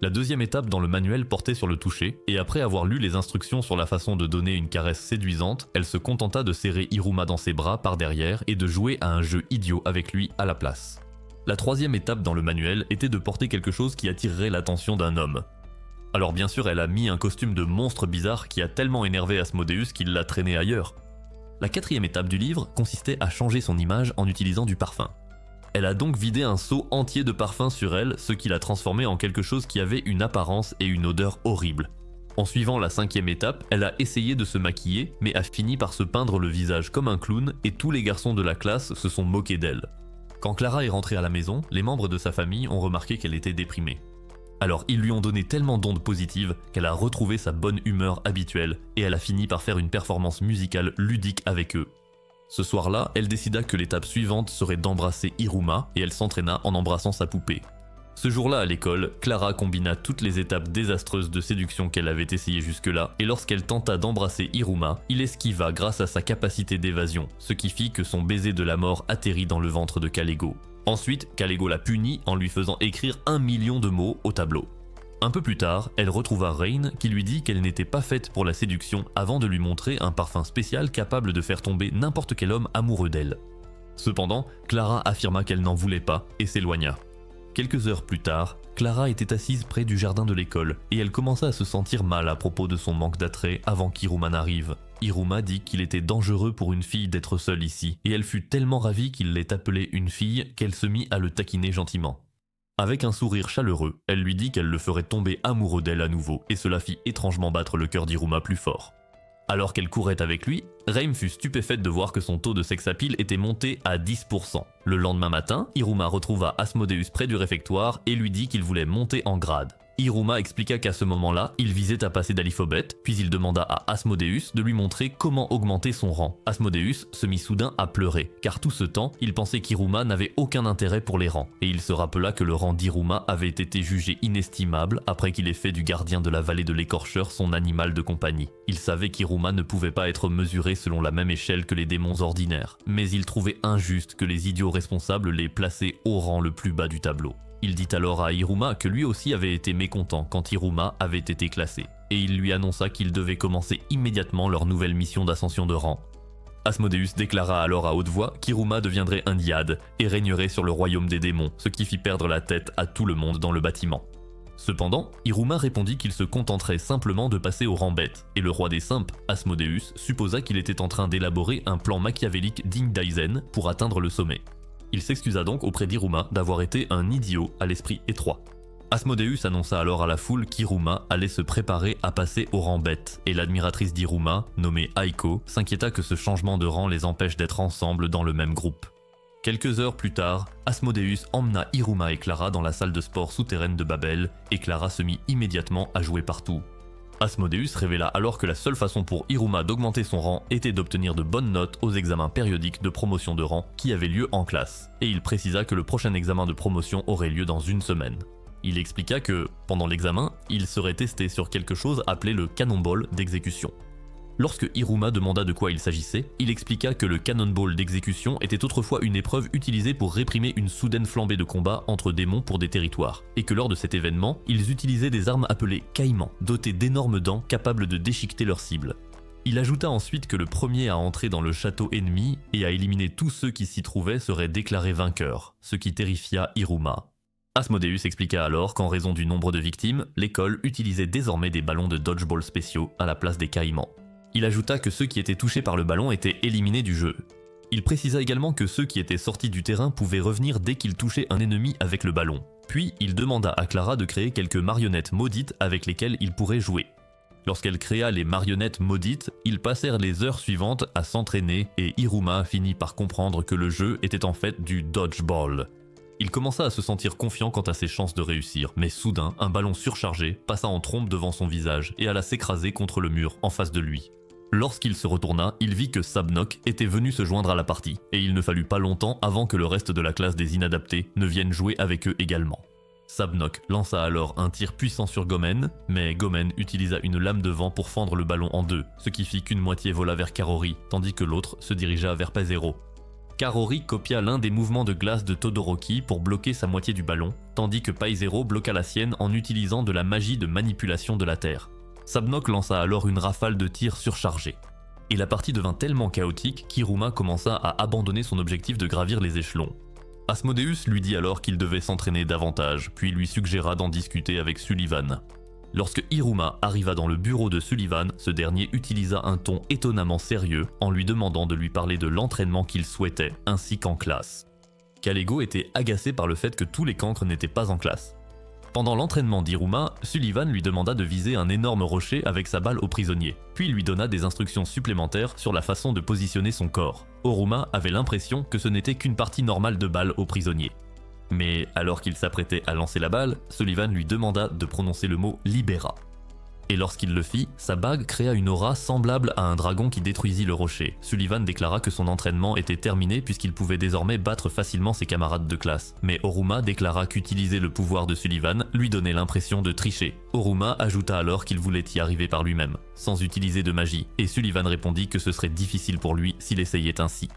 La deuxième étape dans le manuel portait sur le toucher, et après avoir lu les instructions sur la façon de donner une caresse séduisante, elle se contenta de serrer Iruma dans ses bras par derrière et de jouer à un jeu idiot avec lui à la place. La troisième étape dans le manuel était de porter quelque chose qui attirerait l'attention d'un homme. Alors bien sûr, elle a mis un costume de monstre bizarre qui a tellement énervé Asmodeus qu'il l'a traîné ailleurs. La quatrième étape du livre consistait à changer son image en utilisant du parfum. Elle a donc vidé un seau entier de parfum sur elle, ce qui l'a transformée en quelque chose qui avait une apparence et une odeur horribles. En suivant la cinquième étape, elle a essayé de se maquiller, mais a fini par se peindre le visage comme un clown et tous les garçons de la classe se sont moqués d'elle. Quand Clara est rentrée à la maison, les membres de sa famille ont remarqué qu'elle était déprimée. Alors ils lui ont donné tellement d'ondes positives qu'elle a retrouvé sa bonne humeur habituelle et elle a fini par faire une performance musicale ludique avec eux. Ce soir-là, elle décida que l'étape suivante serait d'embrasser Iruma et elle s'entraîna en embrassant sa poupée. Ce jour-là à l'école, Clara combina toutes les étapes désastreuses de séduction qu'elle avait essayées jusque-là et lorsqu'elle tenta d'embrasser Iruma, il esquiva grâce à sa capacité d'évasion, ce qui fit que son baiser de la mort atterrit dans le ventre de Kalego. Ensuite, Kalego la punit en lui faisant écrire 1 million de mots au tableau. Un peu plus tard, elle retrouva Rain qui lui dit qu'elle n'était pas faite pour la séduction avant de lui montrer un parfum spécial capable de faire tomber n'importe quel homme amoureux d'elle. Cependant, Clara affirma qu'elle n'en voulait pas et s'éloigna. Quelques heures plus tard, Clara était assise près du jardin de l'école et elle commença à se sentir mal à propos de son manque d'attrait avant qu'Iruma n'arrive. Iruma dit qu'il était dangereux pour une fille d'être seule ici et elle fut tellement ravie qu'il l'ait appelée une fille qu'elle se mit à le taquiner gentiment. Avec un sourire chaleureux, elle lui dit qu'elle le ferait tomber amoureux d'elle à nouveau, et cela fit étrangement battre le cœur d'Iruma plus fort. Alors qu'elle courait avec lui, Rem fut stupéfaite de voir que son taux de sex appeal était monté à 10%. Le lendemain matin, Iruma retrouva Asmodeus près du réfectoire et lui dit qu'il voulait monter en grade. Iruma expliqua qu'à ce moment-là, il visait à passer d'alphabet, puis il demanda à Asmodeus de lui montrer comment augmenter son rang. Asmodeus se mit soudain à pleurer, car tout ce temps, il pensait qu'Iruma n'avait aucun intérêt pour les rangs, et il se rappela que le rang d'Iruma avait été jugé inestimable après qu'il ait fait du gardien de la vallée de l'écorcheur son animal de compagnie. Il savait qu'Iruma ne pouvait pas être mesuré selon la même échelle que les démons ordinaires, mais il trouvait injuste que les idiots responsables les plaçaient au rang le plus bas du tableau. Il dit alors à Iruma que lui aussi avait été mécontent quand Iruma avait été classé, et il lui annonça qu'ils devaient commencer immédiatement leur nouvelle mission d'ascension de rang. Asmodeus déclara alors à haute voix qu'Iruma deviendrait un Dyade et régnerait sur le royaume des démons, ce qui fit perdre la tête à tout le monde dans le bâtiment. Cependant, Iruma répondit qu'il se contenterait simplement de passer au rang bête, et le roi des simpes, Asmodeus, supposa qu'il était en train d'élaborer un plan machiavélique digne d'Aizen pour atteindre le sommet. Il s'excusa donc auprès d'Iruma d'avoir été un idiot à l'esprit étroit. Asmodeus annonça alors à la foule qu'Iruma allait se préparer à passer au rang bête, et l'admiratrice d'Iruma, nommée Aiko, s'inquiéta que ce changement de rang les empêche d'être ensemble dans le même groupe. Quelques heures plus tard, Asmodeus emmena Iruma et Clara dans la salle de sport souterraine de Babel, et Clara se mit immédiatement à jouer partout. Asmodeus révéla alors que la seule façon pour Iruma d'augmenter son rang était d'obtenir de bonnes notes aux examens périodiques de promotion de rang qui avaient lieu en classe, et il précisa que le prochain examen de promotion aurait lieu dans une semaine. Il expliqua que, pendant l'examen, il serait testé sur quelque chose appelé le cannonball d'exécution. Lorsque Iruma demanda de quoi il s'agissait, il expliqua que le cannonball d'exécution était autrefois une épreuve utilisée pour réprimer une soudaine flambée de combat entre démons pour des territoires, et que lors de cet événement, ils utilisaient des armes appelées caïmans, dotées d'énormes dents capables de déchiqueter leurs cibles. Il ajouta ensuite que le premier à entrer dans le château ennemi et à éliminer tous ceux qui s'y trouvaient serait déclaré vainqueur, ce qui terrifia Iruma. Asmodeus expliqua alors qu'en raison du nombre de victimes, l'école utilisait désormais des ballons de dodgeball spéciaux à la place des caïmans. Il ajouta que ceux qui étaient touchés par le ballon étaient éliminés du jeu. Il précisa également que ceux qui étaient sortis du terrain pouvaient revenir dès qu'ils touchaient un ennemi avec le ballon. Puis il demanda à Clara de créer quelques marionnettes maudites avec lesquelles ils pourraient jouer. Lorsqu'elle créa les marionnettes maudites, ils passèrent les heures suivantes à s'entraîner et Iruma finit par comprendre que le jeu était en fait du dodgeball. Il commença à se sentir confiant quant à ses chances de réussir, mais soudain, un ballon surchargé passa en trombe devant son visage et alla s'écraser contre le mur en face de lui. Lorsqu'il se retourna, il vit que Sabnok était venu se joindre à la partie, et il ne fallut pas longtemps avant que le reste de la classe des inadaptés ne vienne jouer avec eux également. Sabnok lança alors un tir puissant sur Gomen, mais Gomen utilisa une lame de vent pour fendre le ballon en deux, ce qui fit qu'une moitié vola vers Karori, tandis que l'autre se dirigea vers Pazero. Karori copia l'un des mouvements de glace de Todoroki pour bloquer sa moitié du ballon, tandis que Paizero bloqua la sienne en utilisant de la magie de manipulation de la terre. Sabnok lança alors une rafale de tirs surchargés. Et la partie devint tellement chaotique qu'Iruma commença à abandonner son objectif de gravir les échelons. Asmodeus lui dit alors qu'il devait s'entraîner davantage, puis lui suggéra d'en discuter avec Sullivan. Lorsque Iruma arriva dans le bureau de Sullivan, ce dernier utilisa un ton étonnamment sérieux en lui demandant de lui parler de l'entraînement qu'il souhaitait, ainsi qu'en classe. Kalego était agacé par le fait que tous les cancres n'étaient pas en classe. Pendant l'entraînement d'Iruma, Sullivan lui demanda de viser un énorme rocher avec sa balle au prisonnier, puis il lui donna des instructions supplémentaires sur la façon de positionner son corps. Oruma avait l'impression que ce n'était qu'une partie normale de balle au prisonnier. Mais alors qu'il s'apprêtait à lancer la balle, Sullivan lui demanda de prononcer le mot « Libera ». Et lorsqu'il le fit, sa bague créa une aura semblable à un dragon qui détruisit le rocher. Sullivan déclara que son entraînement était terminé puisqu'il pouvait désormais battre facilement ses camarades de classe. Mais Oruma déclara qu'utiliser le pouvoir de Sullivan lui donnait l'impression de tricher. Oruma ajouta alors qu'il voulait y arriver par lui-même, sans utiliser de magie, et Sullivan répondit que ce serait difficile pour lui s'il essayait ainsi.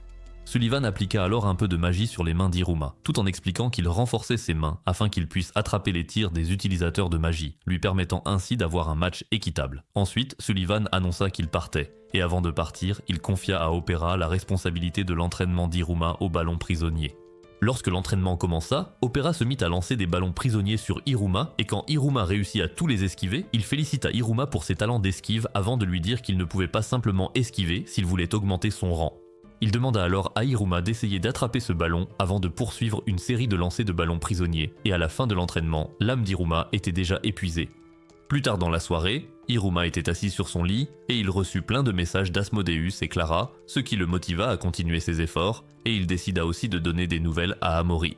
Sullivan appliqua alors un peu de magie sur les mains d'Iruma, tout en expliquant qu'il renforçait ses mains afin qu'il puisse attraper les tirs des utilisateurs de magie, lui permettant ainsi d'avoir un match équitable. Ensuite, Sullivan annonça qu'il partait, et avant de partir, il confia à Opera la responsabilité de l'entraînement d'Iruma au ballon prisonnier. Lorsque l'entraînement commença, Opera se mit à lancer des ballons prisonniers sur Iruma, et quand Iruma réussit à tous les esquiver, il félicita Iruma pour ses talents d'esquive avant de lui dire qu'il ne pouvait pas simplement esquiver s'il voulait augmenter son rang. Il demanda alors à Iruma d'essayer d'attraper ce ballon avant de poursuivre une série de lancers de ballons prisonniers, et à la fin de l'entraînement, l'âme d'Iruma était déjà épuisée. Plus tard dans la soirée, Iruma était assis sur son lit, et il reçut plein de messages d'Asmodeus et Clara, ce qui le motiva à continuer ses efforts, et il décida aussi de donner des nouvelles à Amori.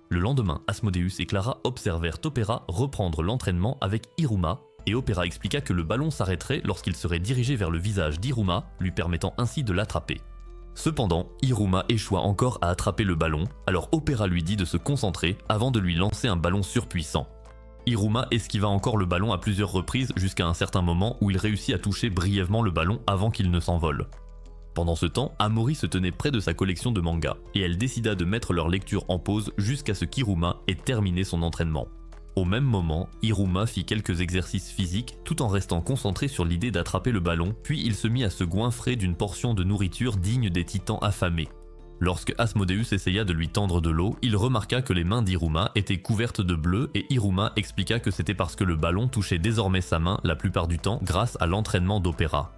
Le lendemain, Asmodeus et Clara observèrent Opera reprendre l'entraînement avec Iruma, et Opera expliqua que le ballon s'arrêterait lorsqu'il serait dirigé vers le visage d'Iruma, lui permettant ainsi de l'attraper. Cependant, Iruma échoua encore à attraper le ballon, alors Opera lui dit de se concentrer avant de lui lancer un ballon surpuissant. Iruma esquiva encore le ballon à plusieurs reprises jusqu'à un certain moment où il réussit à toucher brièvement le ballon avant qu'il ne s'envole. Pendant ce temps, Amori se tenait près de sa collection de mangas, et elle décida de mettre leur lecture en pause jusqu'à ce qu'Iruma ait terminé son entraînement. Au même moment, Iruma fit quelques exercices physiques tout en restant concentré sur l'idée d'attraper le ballon, puis il se mit à se goinfrer d'une portion de nourriture digne des titans affamés. Lorsque Asmodeus essaya de lui tendre de l'eau, il remarqua que les mains d'Iruma étaient couvertes de bleu et Iruma expliqua que c'était parce que le ballon touchait désormais sa main la plupart du temps grâce à l'entraînement d'Opéra.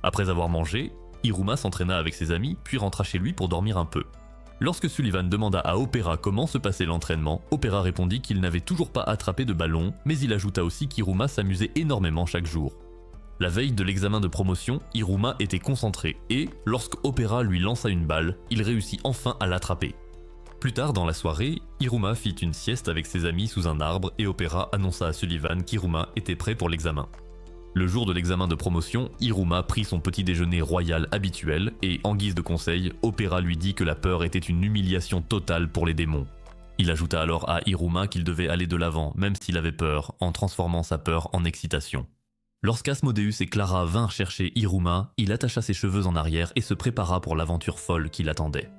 Après avoir mangé, Iruma s'entraîna avec ses amis puis rentra chez lui pour dormir un peu. Lorsque Sullivan demanda à Opéra comment se passait l'entraînement, Opéra répondit qu'il n'avait toujours pas attrapé de ballon, mais il ajouta aussi qu'Iruma s'amusait énormément chaque jour. La veille de l'examen de promotion, Iruma était concentré et, lorsque Opéra lui lança une balle, il réussit enfin à l'attraper. Plus tard dans la soirée, Iruma fit une sieste avec ses amis sous un arbre et Opéra annonça à Sullivan qu'Iruma était prêt pour l'examen. Le jour de l'examen de promotion, Iruma prit son petit déjeuner royal habituel et, en guise de conseil, Opéra lui dit que la peur était une humiliation totale pour les démons. Il ajouta alors à Iruma qu'il devait aller de l'avant, même s'il avait peur, en transformant sa peur en excitation. Lorsqu'Asmodeus et Clara vinrent chercher Iruma, il attacha ses cheveux en arrière et se prépara pour l'aventure folle qui l'attendait.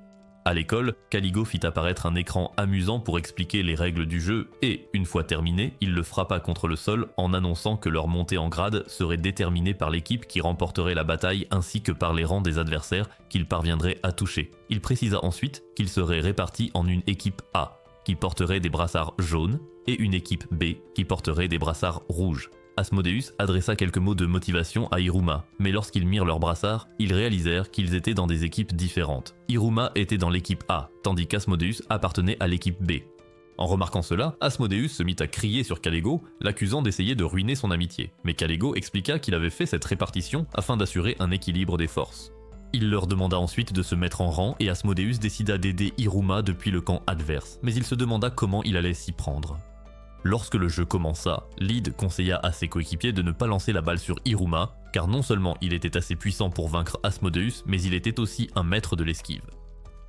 À l'école, Caligo fit apparaître un écran amusant pour expliquer les règles du jeu et, une fois terminé, il le frappa contre le sol en annonçant que leur montée en grade serait déterminée par l'équipe qui remporterait la bataille ainsi que par les rangs des adversaires qu'ils parviendraient à toucher. Il précisa ensuite qu'ils seraient répartis en une équipe A, qui porterait des brassards jaunes, et une équipe B, qui porterait des brassards rouges. Asmodeus adressa quelques mots de motivation à Iruma, mais lorsqu'ils mirent leurs brassards, ils réalisèrent qu'ils étaient dans des équipes différentes. Iruma était dans l'équipe A, tandis qu'Asmodeus appartenait à l'équipe B. En remarquant cela, Asmodeus se mit à crier sur Kalego, l'accusant d'essayer de ruiner son amitié, mais Kalego expliqua qu'il avait fait cette répartition afin d'assurer un équilibre des forces. Il leur demanda ensuite de se mettre en rang et Asmodeus décida d'aider Iruma depuis le camp adverse, mais il se demanda comment il allait s'y prendre. Lorsque le jeu commença, Lyd conseilla à ses coéquipiers de ne pas lancer la balle sur Iruma, car non seulement il était assez puissant pour vaincre Asmodeus, mais il était aussi un maître de l'esquive.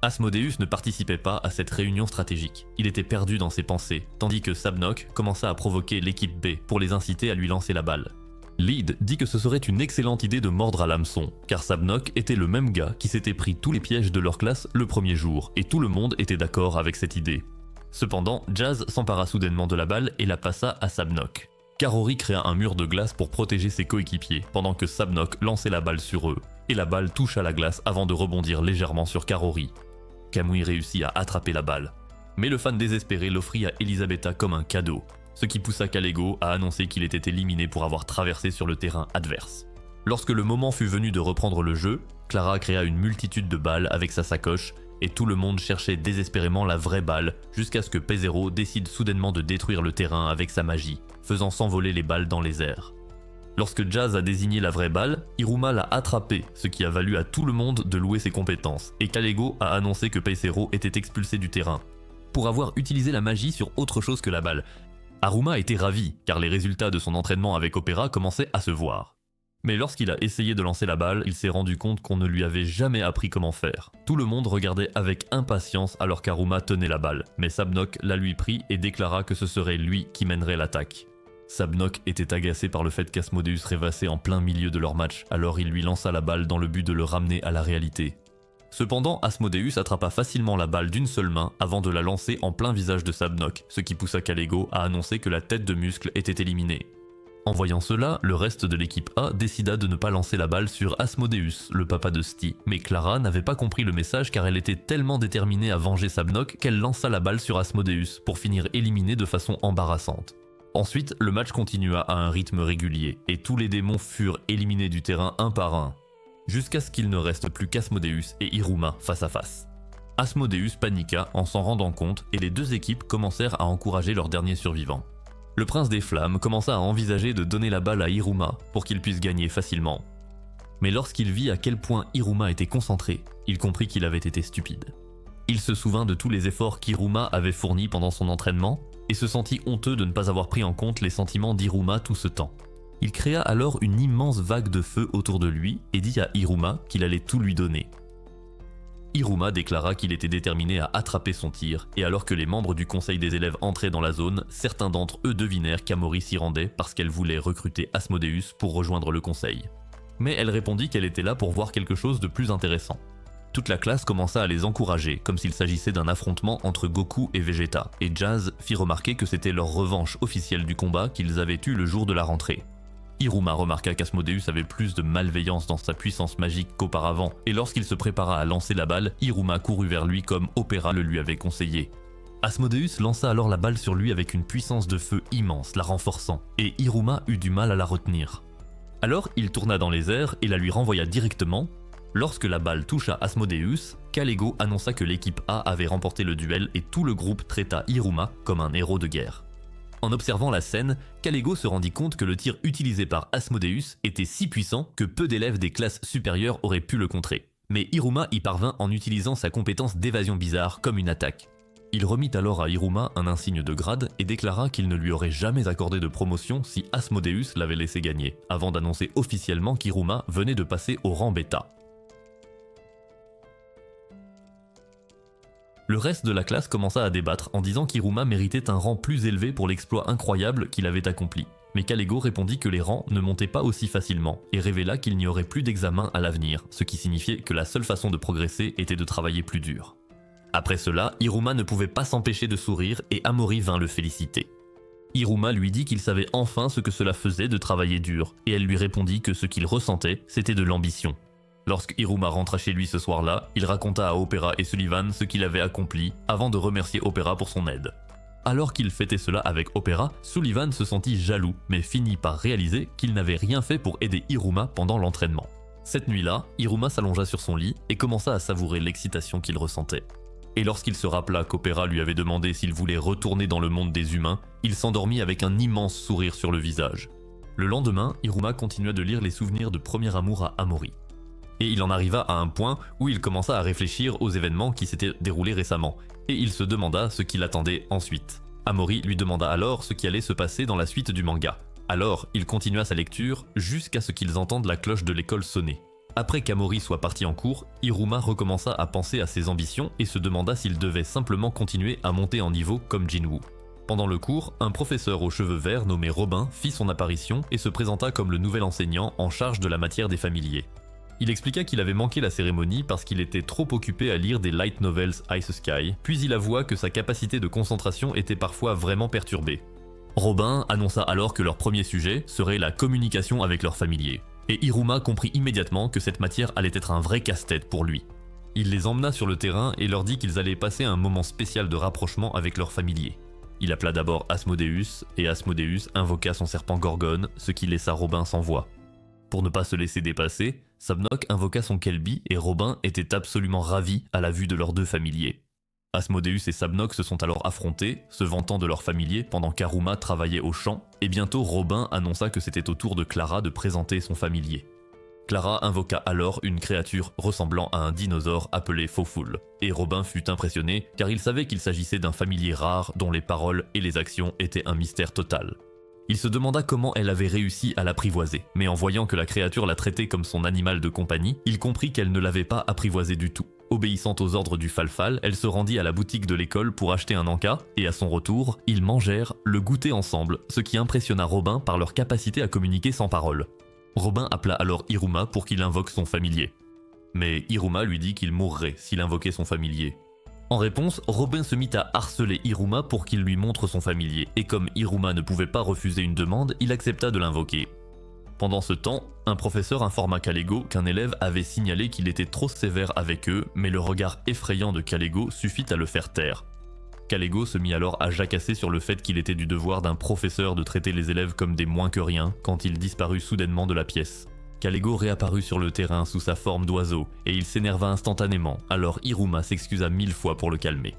Asmodeus ne participait pas à cette réunion stratégique, il était perdu dans ses pensées, tandis que Sabnok commença à provoquer l'équipe B pour les inciter à lui lancer la balle. Lyd dit que ce serait une excellente idée de mordre à l'hameçon, car Sabnok était le même gars qui s'était pris tous les pièges de leur classe le premier jour, et tout le monde était d'accord avec cette idée. Cependant, Jazz s'empara soudainement de la balle et la passa à Sabnok. Karori créa un mur de glace pour protéger ses coéquipiers, pendant que Sabnok lançait la balle sur eux, et la balle toucha la glace avant de rebondir légèrement sur Karori. Kamui réussit à attraper la balle. Mais le fan désespéré l'offrit à Elisabetta comme un cadeau, ce qui poussa Kalego à annoncer qu'il était éliminé pour avoir traversé sur le terrain adverse. Lorsque le moment fut venu de reprendre le jeu, Clara créa une multitude de balles avec sa sacoche, et tout le monde cherchait désespérément la vraie balle, jusqu'à ce que P0 décide soudainement de détruire le terrain avec sa magie, faisant s'envoler les balles dans les airs. Lorsque Jazz a désigné la vraie balle, Iruma l'a attrapée, ce qui a valu à tout le monde de louer ses compétences, et Kalego a annoncé que P0 était expulsé du terrain, pour avoir utilisé la magie sur autre chose que la balle. Aruma était ravi, car les résultats de son entraînement avec Opéra commençaient à se voir. Mais lorsqu'il a essayé de lancer la balle, il s'est rendu compte qu'on ne lui avait jamais appris comment faire. Tout le monde regardait avec impatience alors qu'Aruma tenait la balle, mais Sabnok la lui prit et déclara que ce serait lui qui mènerait l'attaque. Sabnok était agacé par le fait qu'Asmodeus rêvassait en plein milieu de leur match, alors il lui lança la balle dans le but de le ramener à la réalité. Cependant, Asmodeus attrapa facilement la balle d'une seule main avant de la lancer en plein visage de Sabnok, ce qui poussa Kalego à annoncer que la tête de muscle était éliminée. En voyant cela, le reste de l'équipe A décida de ne pas lancer la balle sur Asmodeus, le papa de Sti. Mais Clara n'avait pas compris le message car elle était tellement déterminée à venger Sabnok qu'elle lança la balle sur Asmodeus pour finir éliminée de façon embarrassante. Ensuite, le match continua à un rythme régulier et tous les démons furent éliminés du terrain un par un, jusqu'à ce qu'il ne reste plus qu'Asmodeus et Iruma face à face. Asmodeus paniqua en s'en rendant compte et les deux équipes commencèrent à encourager leur dernier survivant. Le prince des flammes commença à envisager de donner la balle à Iruma pour qu'il puisse gagner facilement. Mais lorsqu'il vit à quel point Iruma était concentré, il comprit qu'il avait été stupide. Il se souvint de tous les efforts qu'Iruma avait fournis pendant son entraînement et se sentit honteux de ne pas avoir pris en compte les sentiments d'Iruma tout ce temps. Il créa alors une immense vague de feu autour de lui et dit à Iruma qu'il allait tout lui donner. Iruma déclara qu'il était déterminé à attraper son tir, et alors que les membres du conseil des élèves entraient dans la zone, certains d'entre eux devinèrent qu'Amori s'y rendait parce qu'elle voulait recruter Asmodeus pour rejoindre le conseil. Mais elle répondit qu'elle était là pour voir quelque chose de plus intéressant. Toute la classe commença à les encourager, comme s'il s'agissait d'un affrontement entre Goku et Vegeta, et Jazz fit remarquer que c'était leur revanche officielle du combat qu'ils avaient eu le jour de la rentrée. Iruma remarqua qu'Asmodeus avait plus de malveillance dans sa puissance magique qu'auparavant, et lorsqu'il se prépara à lancer la balle, Iruma courut vers lui comme Opera le lui avait conseillé. Asmodeus lança alors la balle sur lui avec une puissance de feu immense, la renforçant, et Iruma eut du mal à la retenir. Alors il tourna dans les airs et la lui renvoya directement. Lorsque la balle toucha Asmodeus, Kalego annonça que l'équipe A avait remporté le duel et tout le groupe traita Iruma comme un héros de guerre. En observant la scène, Kalego se rendit compte que le tir utilisé par Asmodeus était si puissant que peu d'élèves des classes supérieures auraient pu le contrer. Mais Iruma y parvint en utilisant sa compétence d'évasion bizarre comme une attaque. Il remit alors à Iruma un insigne de grade et déclara qu'il ne lui aurait jamais accordé de promotion si Asmodeus l'avait laissé gagner, avant d'annoncer officiellement qu'Iruma venait de passer au rang bêta. Le reste de la classe commença à débattre en disant qu'Iruma méritait un rang plus élevé pour l'exploit incroyable qu'il avait accompli. Mais Kalego répondit que les rangs ne montaient pas aussi facilement et révéla qu'il n'y aurait plus d'examen à l'avenir, ce qui signifiait que la seule façon de progresser était de travailler plus dur. Après cela, Iruma ne pouvait pas s'empêcher de sourire et Amori vint le féliciter. Iruma lui dit qu'il savait enfin ce que cela faisait de travailler dur, et elle lui répondit que ce qu'il ressentait, c'était de l'ambition. Lorsque Iruma rentra chez lui ce soir-là, il raconta à Opera et Sullivan ce qu'il avait accompli avant de remercier Opera pour son aide. Alors qu'il fêtait cela avec Opera, Sullivan se sentit jaloux, mais finit par réaliser qu'il n'avait rien fait pour aider Iruma pendant l'entraînement. Cette nuit-là, Iruma s'allongea sur son lit et commença à savourer l'excitation qu'il ressentait. Et lorsqu'il se rappela qu'Opera lui avait demandé s'il voulait retourner dans le monde des humains, il s'endormit avec un immense sourire sur le visage. Le lendemain, Iruma continua de lire les souvenirs de premier amour à Amori. Et il en arriva à un point où il commença à réfléchir aux événements qui s'étaient déroulés récemment, et il se demanda ce qui l'attendait ensuite. Amori lui demanda alors ce qui allait se passer dans la suite du manga. Alors, il continua sa lecture jusqu'à ce qu'ils entendent la cloche de l'école sonner. Après qu'Amori soit parti en cours, Iruma recommença à penser à ses ambitions et se demanda s'il devait simplement continuer à monter en niveau comme Jinwoo. Pendant le cours, un professeur aux cheveux verts nommé Robin fit son apparition et se présenta comme le nouvel enseignant en charge de la matière des familiers. Il expliqua qu'il avait manqué la cérémonie parce qu'il était trop occupé à lire des light novels Ice Sky, puis il avoua que sa capacité de concentration était parfois vraiment perturbée. Robin annonça alors que leur premier sujet serait la communication avec leurs familiers, et Iruma comprit immédiatement que cette matière allait être un vrai casse-tête pour lui. Il les emmena sur le terrain et leur dit qu'ils allaient passer un moment spécial de rapprochement avec leurs familiers. Il appela d'abord Asmodeus, et Asmodeus invoqua son serpent Gorgone, ce qui laissa Robin sans voix. Pour ne pas se laisser dépasser, Sabnok invoqua son Kelbi et Robin était absolument ravi à la vue de leurs deux familiers. Asmodeus et Sabnok se sont alors affrontés, se vantant de leurs familiers pendant qu'Aruma travaillait au champ, et bientôt Robin annonça que c'était au tour de Clara de présenter son familier. Clara invoqua alors une créature ressemblant à un dinosaure appelé Fawful, et Robin fut impressionné car il savait qu'il s'agissait d'un familier rare dont les paroles et les actions étaient un mystère total. Il se demanda comment elle avait réussi à l'apprivoiser, mais en voyant que la créature la traitait comme son animal de compagnie, il comprit qu'elle ne l'avait pas apprivoisée du tout. Obéissant aux ordres du Falfal, elle se rendit à la boutique de l'école pour acheter un encas, et à son retour, ils mangèrent le goûter ensemble, ce qui impressionna Robin par leur capacité à communiquer sans parole. Robin appela alors Iruma pour qu'il invoque son familier. Mais Iruma lui dit qu'il mourrait s'il invoquait son familier. En réponse, Robin se mit à harceler Iruma pour qu'il lui montre son familier, et comme Iruma ne pouvait pas refuser une demande, il accepta de l'invoquer. Pendant ce temps, un professeur informa Kalego qu'un élève avait signalé qu'il était trop sévère avec eux, mais le regard effrayant de Kalego suffit à le faire taire. Kalego se mit alors à jacasser sur le fait qu'il était du devoir d'un professeur de traiter les élèves comme des moins que rien quand il disparut soudainement de la pièce. Kalego réapparut sur le terrain sous sa forme d'oiseau et il s'énerva instantanément, alors Iruma s'excusa 1000 fois pour le calmer.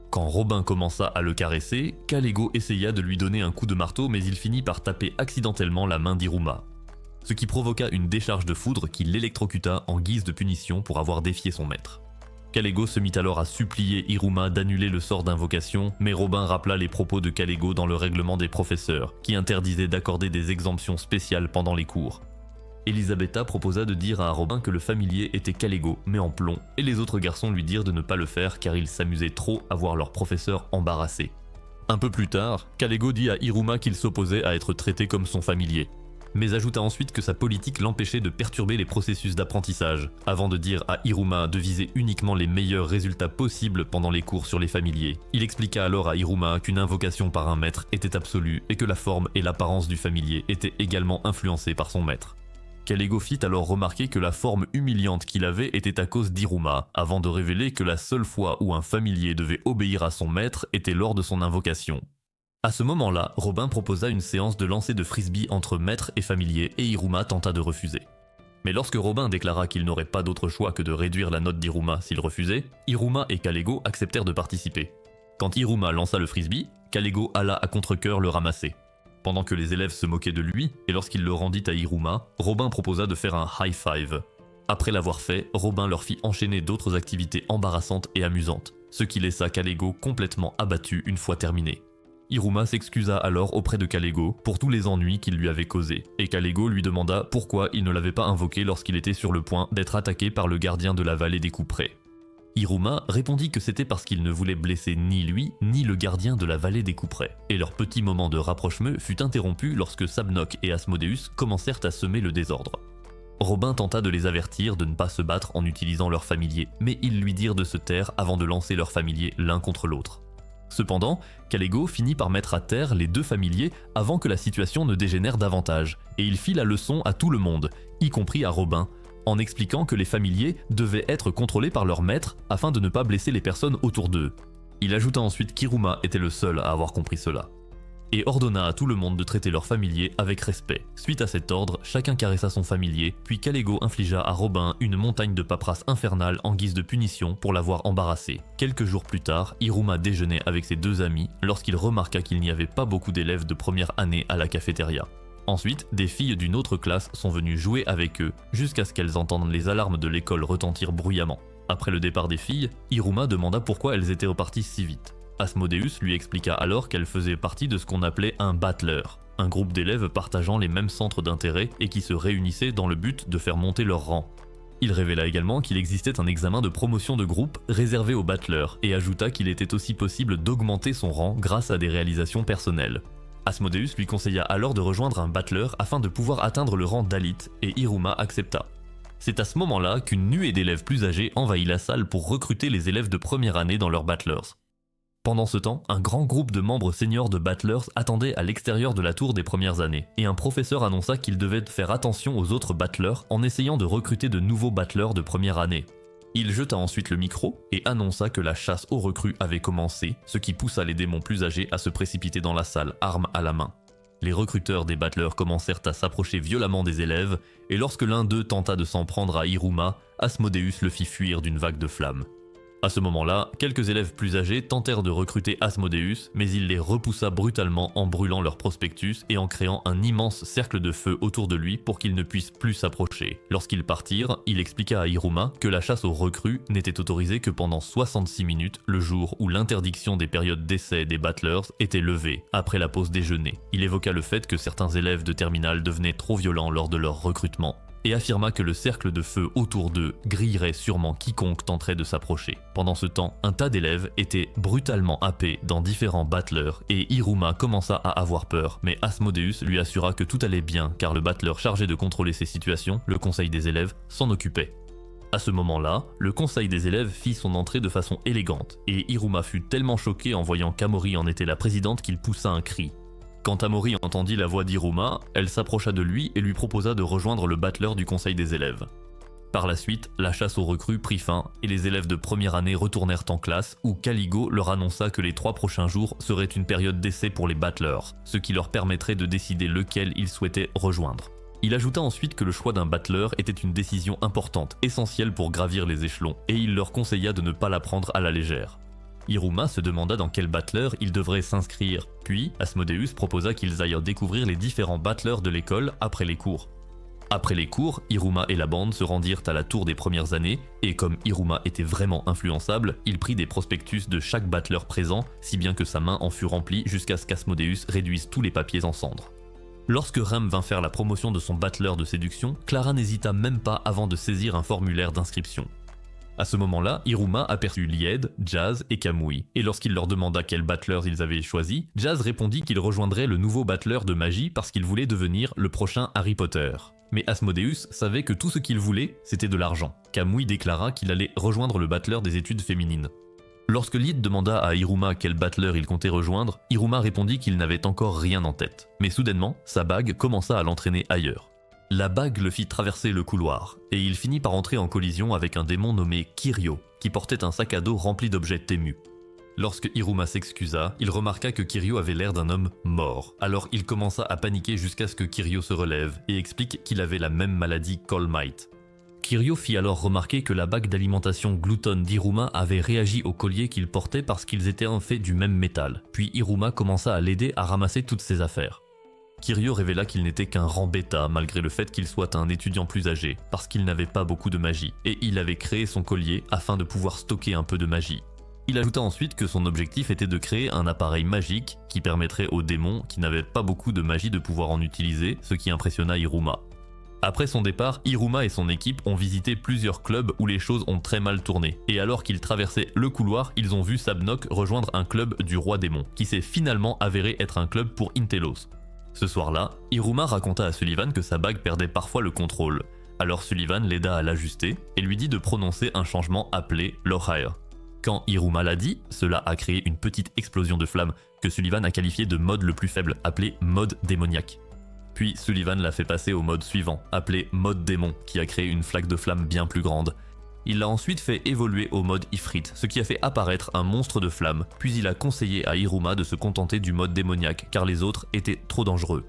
Quand Robin commença à le caresser, Kalego essaya de lui donner un coup de marteau mais il finit par taper accidentellement la main d'Iruma, ce qui provoqua une décharge de foudre qui l'électrocuta en guise de punition pour avoir défié son maître. Kalego se mit alors à supplier Iruma d'annuler le sort d'invocation, mais Robin rappela les propos de Kalego dans le règlement des professeurs, qui interdisait d'accorder des exemptions spéciales pendant les cours. Elisabetta proposa de dire à Robin que le familier était Kalego, mais en plomb, et les autres garçons lui dirent de ne pas le faire car ils s'amusaient trop à voir leur professeur embarrassé. Un peu plus tard, Kalego dit à Iruma qu'il s'opposait à être traité comme son familier. mais ajouta ensuite que sa politique l'empêchait de perturber les processus d'apprentissage, avant de dire à Hiruma de viser uniquement les meilleurs résultats possibles pendant les cours sur les familiers. Il expliqua alors à Hiruma qu'une invocation par un maître était absolue et que la forme et l'apparence du familier étaient également influencées par son maître. Kalego fit alors remarquer que la forme humiliante qu'il avait était à cause d'Hiruma, avant de révéler que la seule fois où un familier devait obéir à son maître était lors de son invocation. À ce moment-là, Robin proposa une séance de lancer de frisbee entre maître et familier et Hiruma tenta de refuser. Mais lorsque Robin déclara qu'il n'aurait pas d'autre choix que de réduire la note d'Hiruma s'il refusait, Hiruma et Kalego acceptèrent de participer. Quand Hiruma lança le frisbee, Kalego alla à contre-cœur le ramasser. Pendant que les élèves se moquaient de lui, et lorsqu'il le rendit à Hiruma, Robin proposa de faire un high five. Après l'avoir fait, Robin leur fit enchaîner d'autres activités embarrassantes et amusantes, ce qui laissa Kalego complètement abattu une fois terminé. Hiruma s'excusa alors auprès de Kalego pour tous les ennuis qu'il lui avait causés, et Kalego lui demanda pourquoi il ne l'avait pas invoqué lorsqu'il était sur le point d'être attaqué par le gardien de la vallée des couperets. Hiruma répondit que c'était parce qu'il ne voulait blesser ni lui ni le gardien de la vallée des couperets, et leur petit moment de rapprochement fut interrompu lorsque Sabnok et Asmodeus commencèrent à semer le désordre. Robin tenta de les avertir de ne pas se battre en utilisant leur familier, mais ils lui dirent de se taire avant de lancer leur familier l'un contre l'autre. Cependant, Kalego finit par mettre à terre les deux familiers avant que la situation ne dégénère davantage, et il fit la leçon à tout le monde, y compris à Robin, en expliquant que les familiers devaient être contrôlés par leur maître afin de ne pas blesser les personnes autour d'eux. Il ajouta ensuite qu'Hiruma était le seul à avoir compris cela, et ordonna à tout le monde de traiter leurs familiers avec respect. Suite à cet ordre, chacun caressa son familier, puis Kalego infligea à Robin une montagne de paperasse infernale en guise de punition pour l'avoir embarrassé. Quelques jours plus tard, Hiruma déjeunait avec ses deux amis lorsqu'il remarqua qu'il n'y avait pas beaucoup d'élèves de première année à la cafétéria. Ensuite, des filles d'une autre classe sont venues jouer avec eux, jusqu'à ce qu'elles entendent les alarmes de l'école retentir bruyamment. Après le départ des filles, Hiruma demanda pourquoi elles étaient reparties si vite. Asmodeus lui expliqua alors qu'elles faisaient partie de ce qu'on appelait un battleur, un groupe d'élèves partageant les mêmes centres d'intérêt et qui se réunissaient dans le but de faire monter leur rang. Il révéla également qu'il existait un examen de promotion de groupe réservé aux battleurs et ajouta qu'il était aussi possible d'augmenter son rang grâce à des réalisations personnelles. Asmodeus lui conseilla alors de rejoindre un battleur afin de pouvoir atteindre le rang d'Alit, et Hiruma accepta. C'est à ce moment-là qu'une nuée d'élèves plus âgés envahit la salle pour recruter les élèves de première année dans leurs battlers. Pendant ce temps, un grand groupe de membres seniors de battlers attendait à l'extérieur de la tour des premières années, et un professeur annonça qu'il devait faire attention aux autres battlers en essayant de recruter de nouveaux battlers de première année. Il jeta ensuite le micro et annonça que la chasse aux recrues avait commencé, ce qui poussa les démons plus âgés à se précipiter dans la salle, armes à la main. Les recruteurs des battlers commencèrent à s'approcher violemment des élèves, et lorsque l'un d'eux tenta de s'en prendre à Hiruma, Asmodeus le fit fuir d'une vague de flammes. À ce moment-là, quelques élèves plus âgés tentèrent de recruter Asmodeus, mais il les repoussa brutalement en brûlant leur prospectus et en créant un immense cercle de feu autour de lui pour qu'ils ne puissent plus s'approcher. Lorsqu'ils partirent, il expliqua à Hiruma que la chasse aux recrues n'était autorisée que pendant 66 minutes, le jour où l'interdiction des périodes d'essai des battlers était levée, après la pause déjeuner. Il évoqua le fait que certains élèves de terminale devenaient trop violents lors de leur recrutement, et affirma que le cercle de feu autour d'eux grillerait sûrement quiconque tenterait de s'approcher. Pendant ce temps, un tas d'élèves étaient brutalement happés dans différents battlers et Hiruma commença à avoir peur, mais Asmodeus lui assura que tout allait bien car le battler chargé de contrôler ces situations, le conseil des élèves, s'en occupait. À ce moment-là, le conseil des élèves fit son entrée de façon élégante, et Hiruma fut tellement choqué en voyant qu'Amori en était la présidente qu'il poussa un cri. Quand Amori entendit la voix d'Hiruma, elle s'approcha de lui et lui proposa de rejoindre le battleur du conseil des élèves. Par la suite, la chasse aux recrues prit fin et les élèves de première année retournèrent en classe où Caligo leur annonça que les 3 prochains jours seraient une période d'essai pour les battlers, ce qui leur permettrait de décider lequel ils souhaitaient rejoindre. Il ajouta ensuite que le choix d'un battler était une décision importante, essentielle pour gravir les échelons, et il leur conseilla de ne pas la prendre à la légère. Hiruma se demanda dans quel battler il devrait s'inscrire, puis Asmodeus proposa qu'ils aillent découvrir les différents battlers de l'école après les cours. Après les cours, Hiruma et la bande se rendirent à la tour des premières années, et comme Hiruma était vraiment influençable, il prit des prospectus de chaque battler présent, si bien que sa main en fut remplie jusqu'à ce qu'Asmodeus réduise tous les papiers en cendres. Lorsque Rem vint faire la promotion de son battler de séduction, Clara n'hésita même pas avant de saisir un formulaire d'inscription. À ce moment-là, Iruma aperçut Lied, Jazz et Kamui, et lorsqu'il leur demanda quels battleurs ils avaient choisi, Jazz répondit qu'il rejoindrait le nouveau battleur de magie parce qu'il voulait devenir le prochain Harry Potter. Mais Asmodeus savait que tout ce qu'il voulait, c'était de l'argent. Kamui déclara qu'il allait rejoindre le battleur des études féminines. Lorsque Lied demanda à Iruma quel battleur il comptait rejoindre, Iruma répondit qu'il n'avait encore rien en tête. Mais soudainement, sa bague commença à l'entraîner ailleurs. La bague le fit traverser le couloir, et il finit par entrer en collision avec un démon nommé Kiryo, qui portait un sac à dos rempli d'objets témus. Lorsque Iruma s'excusa, il remarqua que Kiryo avait l'air d'un homme mort, alors il commença à paniquer jusqu'à ce que Kiryo se relève et explique qu'il avait la même maladie qu'All Might. Kiryo fit alors remarquer que la bague d'alimentation gloutonne d'Iruma avait réagi au collier qu'il portait parce qu'ils étaient en fait du même métal, puis Iruma commença à l'aider à ramasser toutes ses affaires. Kiryo révéla qu'il n'était qu'un rang bêta malgré le fait qu'il soit un étudiant plus âgé, parce qu'il n'avait pas beaucoup de magie, et il avait créé son collier afin de pouvoir stocker un peu de magie. Il ajouta ensuite que son objectif était de créer un appareil magique qui permettrait aux démons qui n'avaient pas beaucoup de magie de pouvoir en utiliser, ce qui impressionna Iruma. Après son départ, Iruma et son équipe ont visité plusieurs clubs où les choses ont très mal tourné, et alors qu'ils traversaient le couloir, ils ont vu Sabnok rejoindre un club du roi démon, qui s'est finalement avéré être un club pour Intelos. Ce soir-là, Iruma raconta à Sullivan que sa bague perdait parfois le contrôle. Alors Sullivan l'aida à l'ajuster et lui dit de prononcer un changement appelé Lohire. Quand Iruma l'a dit, cela a créé une petite explosion de flammes que Sullivan a qualifié de mode le plus faible, appelé mode démoniaque. Puis Sullivan l'a fait passer au mode suivant, appelé mode démon, qui a créé une flaque de flammes bien plus grande. Il l'a ensuite fait évoluer au mode Ifrit, ce qui a fait apparaître un monstre de flammes, puis il a conseillé à Iruma de se contenter du mode démoniaque car les autres étaient trop dangereux.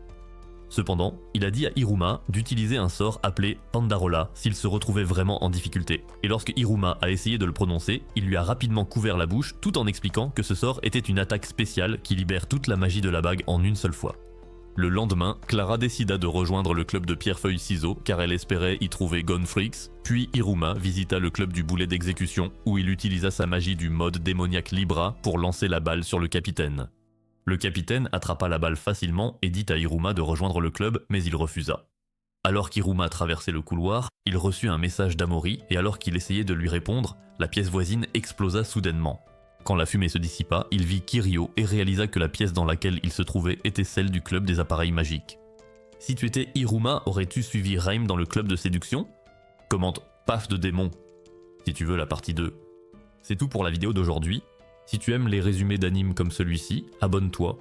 Cependant, il a dit à Iruma d'utiliser un sort appelé Pandarola s'il se retrouvait vraiment en difficulté, et lorsque Iruma a essayé de le prononcer, il lui a rapidement couvert la bouche tout en expliquant que ce sort était une attaque spéciale qui libère toute la magie de la bague en une seule fois. Le lendemain, Clara décida de rejoindre le club de pierre-feuille-ciseaux car elle espérait y trouver Gonfrix, puis Iruma visita le club du boulet d'exécution où il utilisa sa magie du mode démoniaque Libra pour lancer la balle sur le capitaine. Le capitaine attrapa la balle facilement et dit à Iruma de rejoindre le club, mais il refusa. Alors qu'Iruma traversait le couloir, il reçut un message d'Amori et alors qu'il essayait de lui répondre, la pièce voisine explosa soudainement. Quand la fumée se dissipa, il vit Kiryo et réalisa que la pièce dans laquelle il se trouvait était celle du club des appareils magiques. Si tu étais Iruma, aurais-tu suivi Reim dans le club de séduction ? Commente paf de démon si tu veux la partie 2. C'est tout pour la vidéo d'aujourd'hui. Si tu aimes les résumés d'animes comme celui-ci, abonne-toi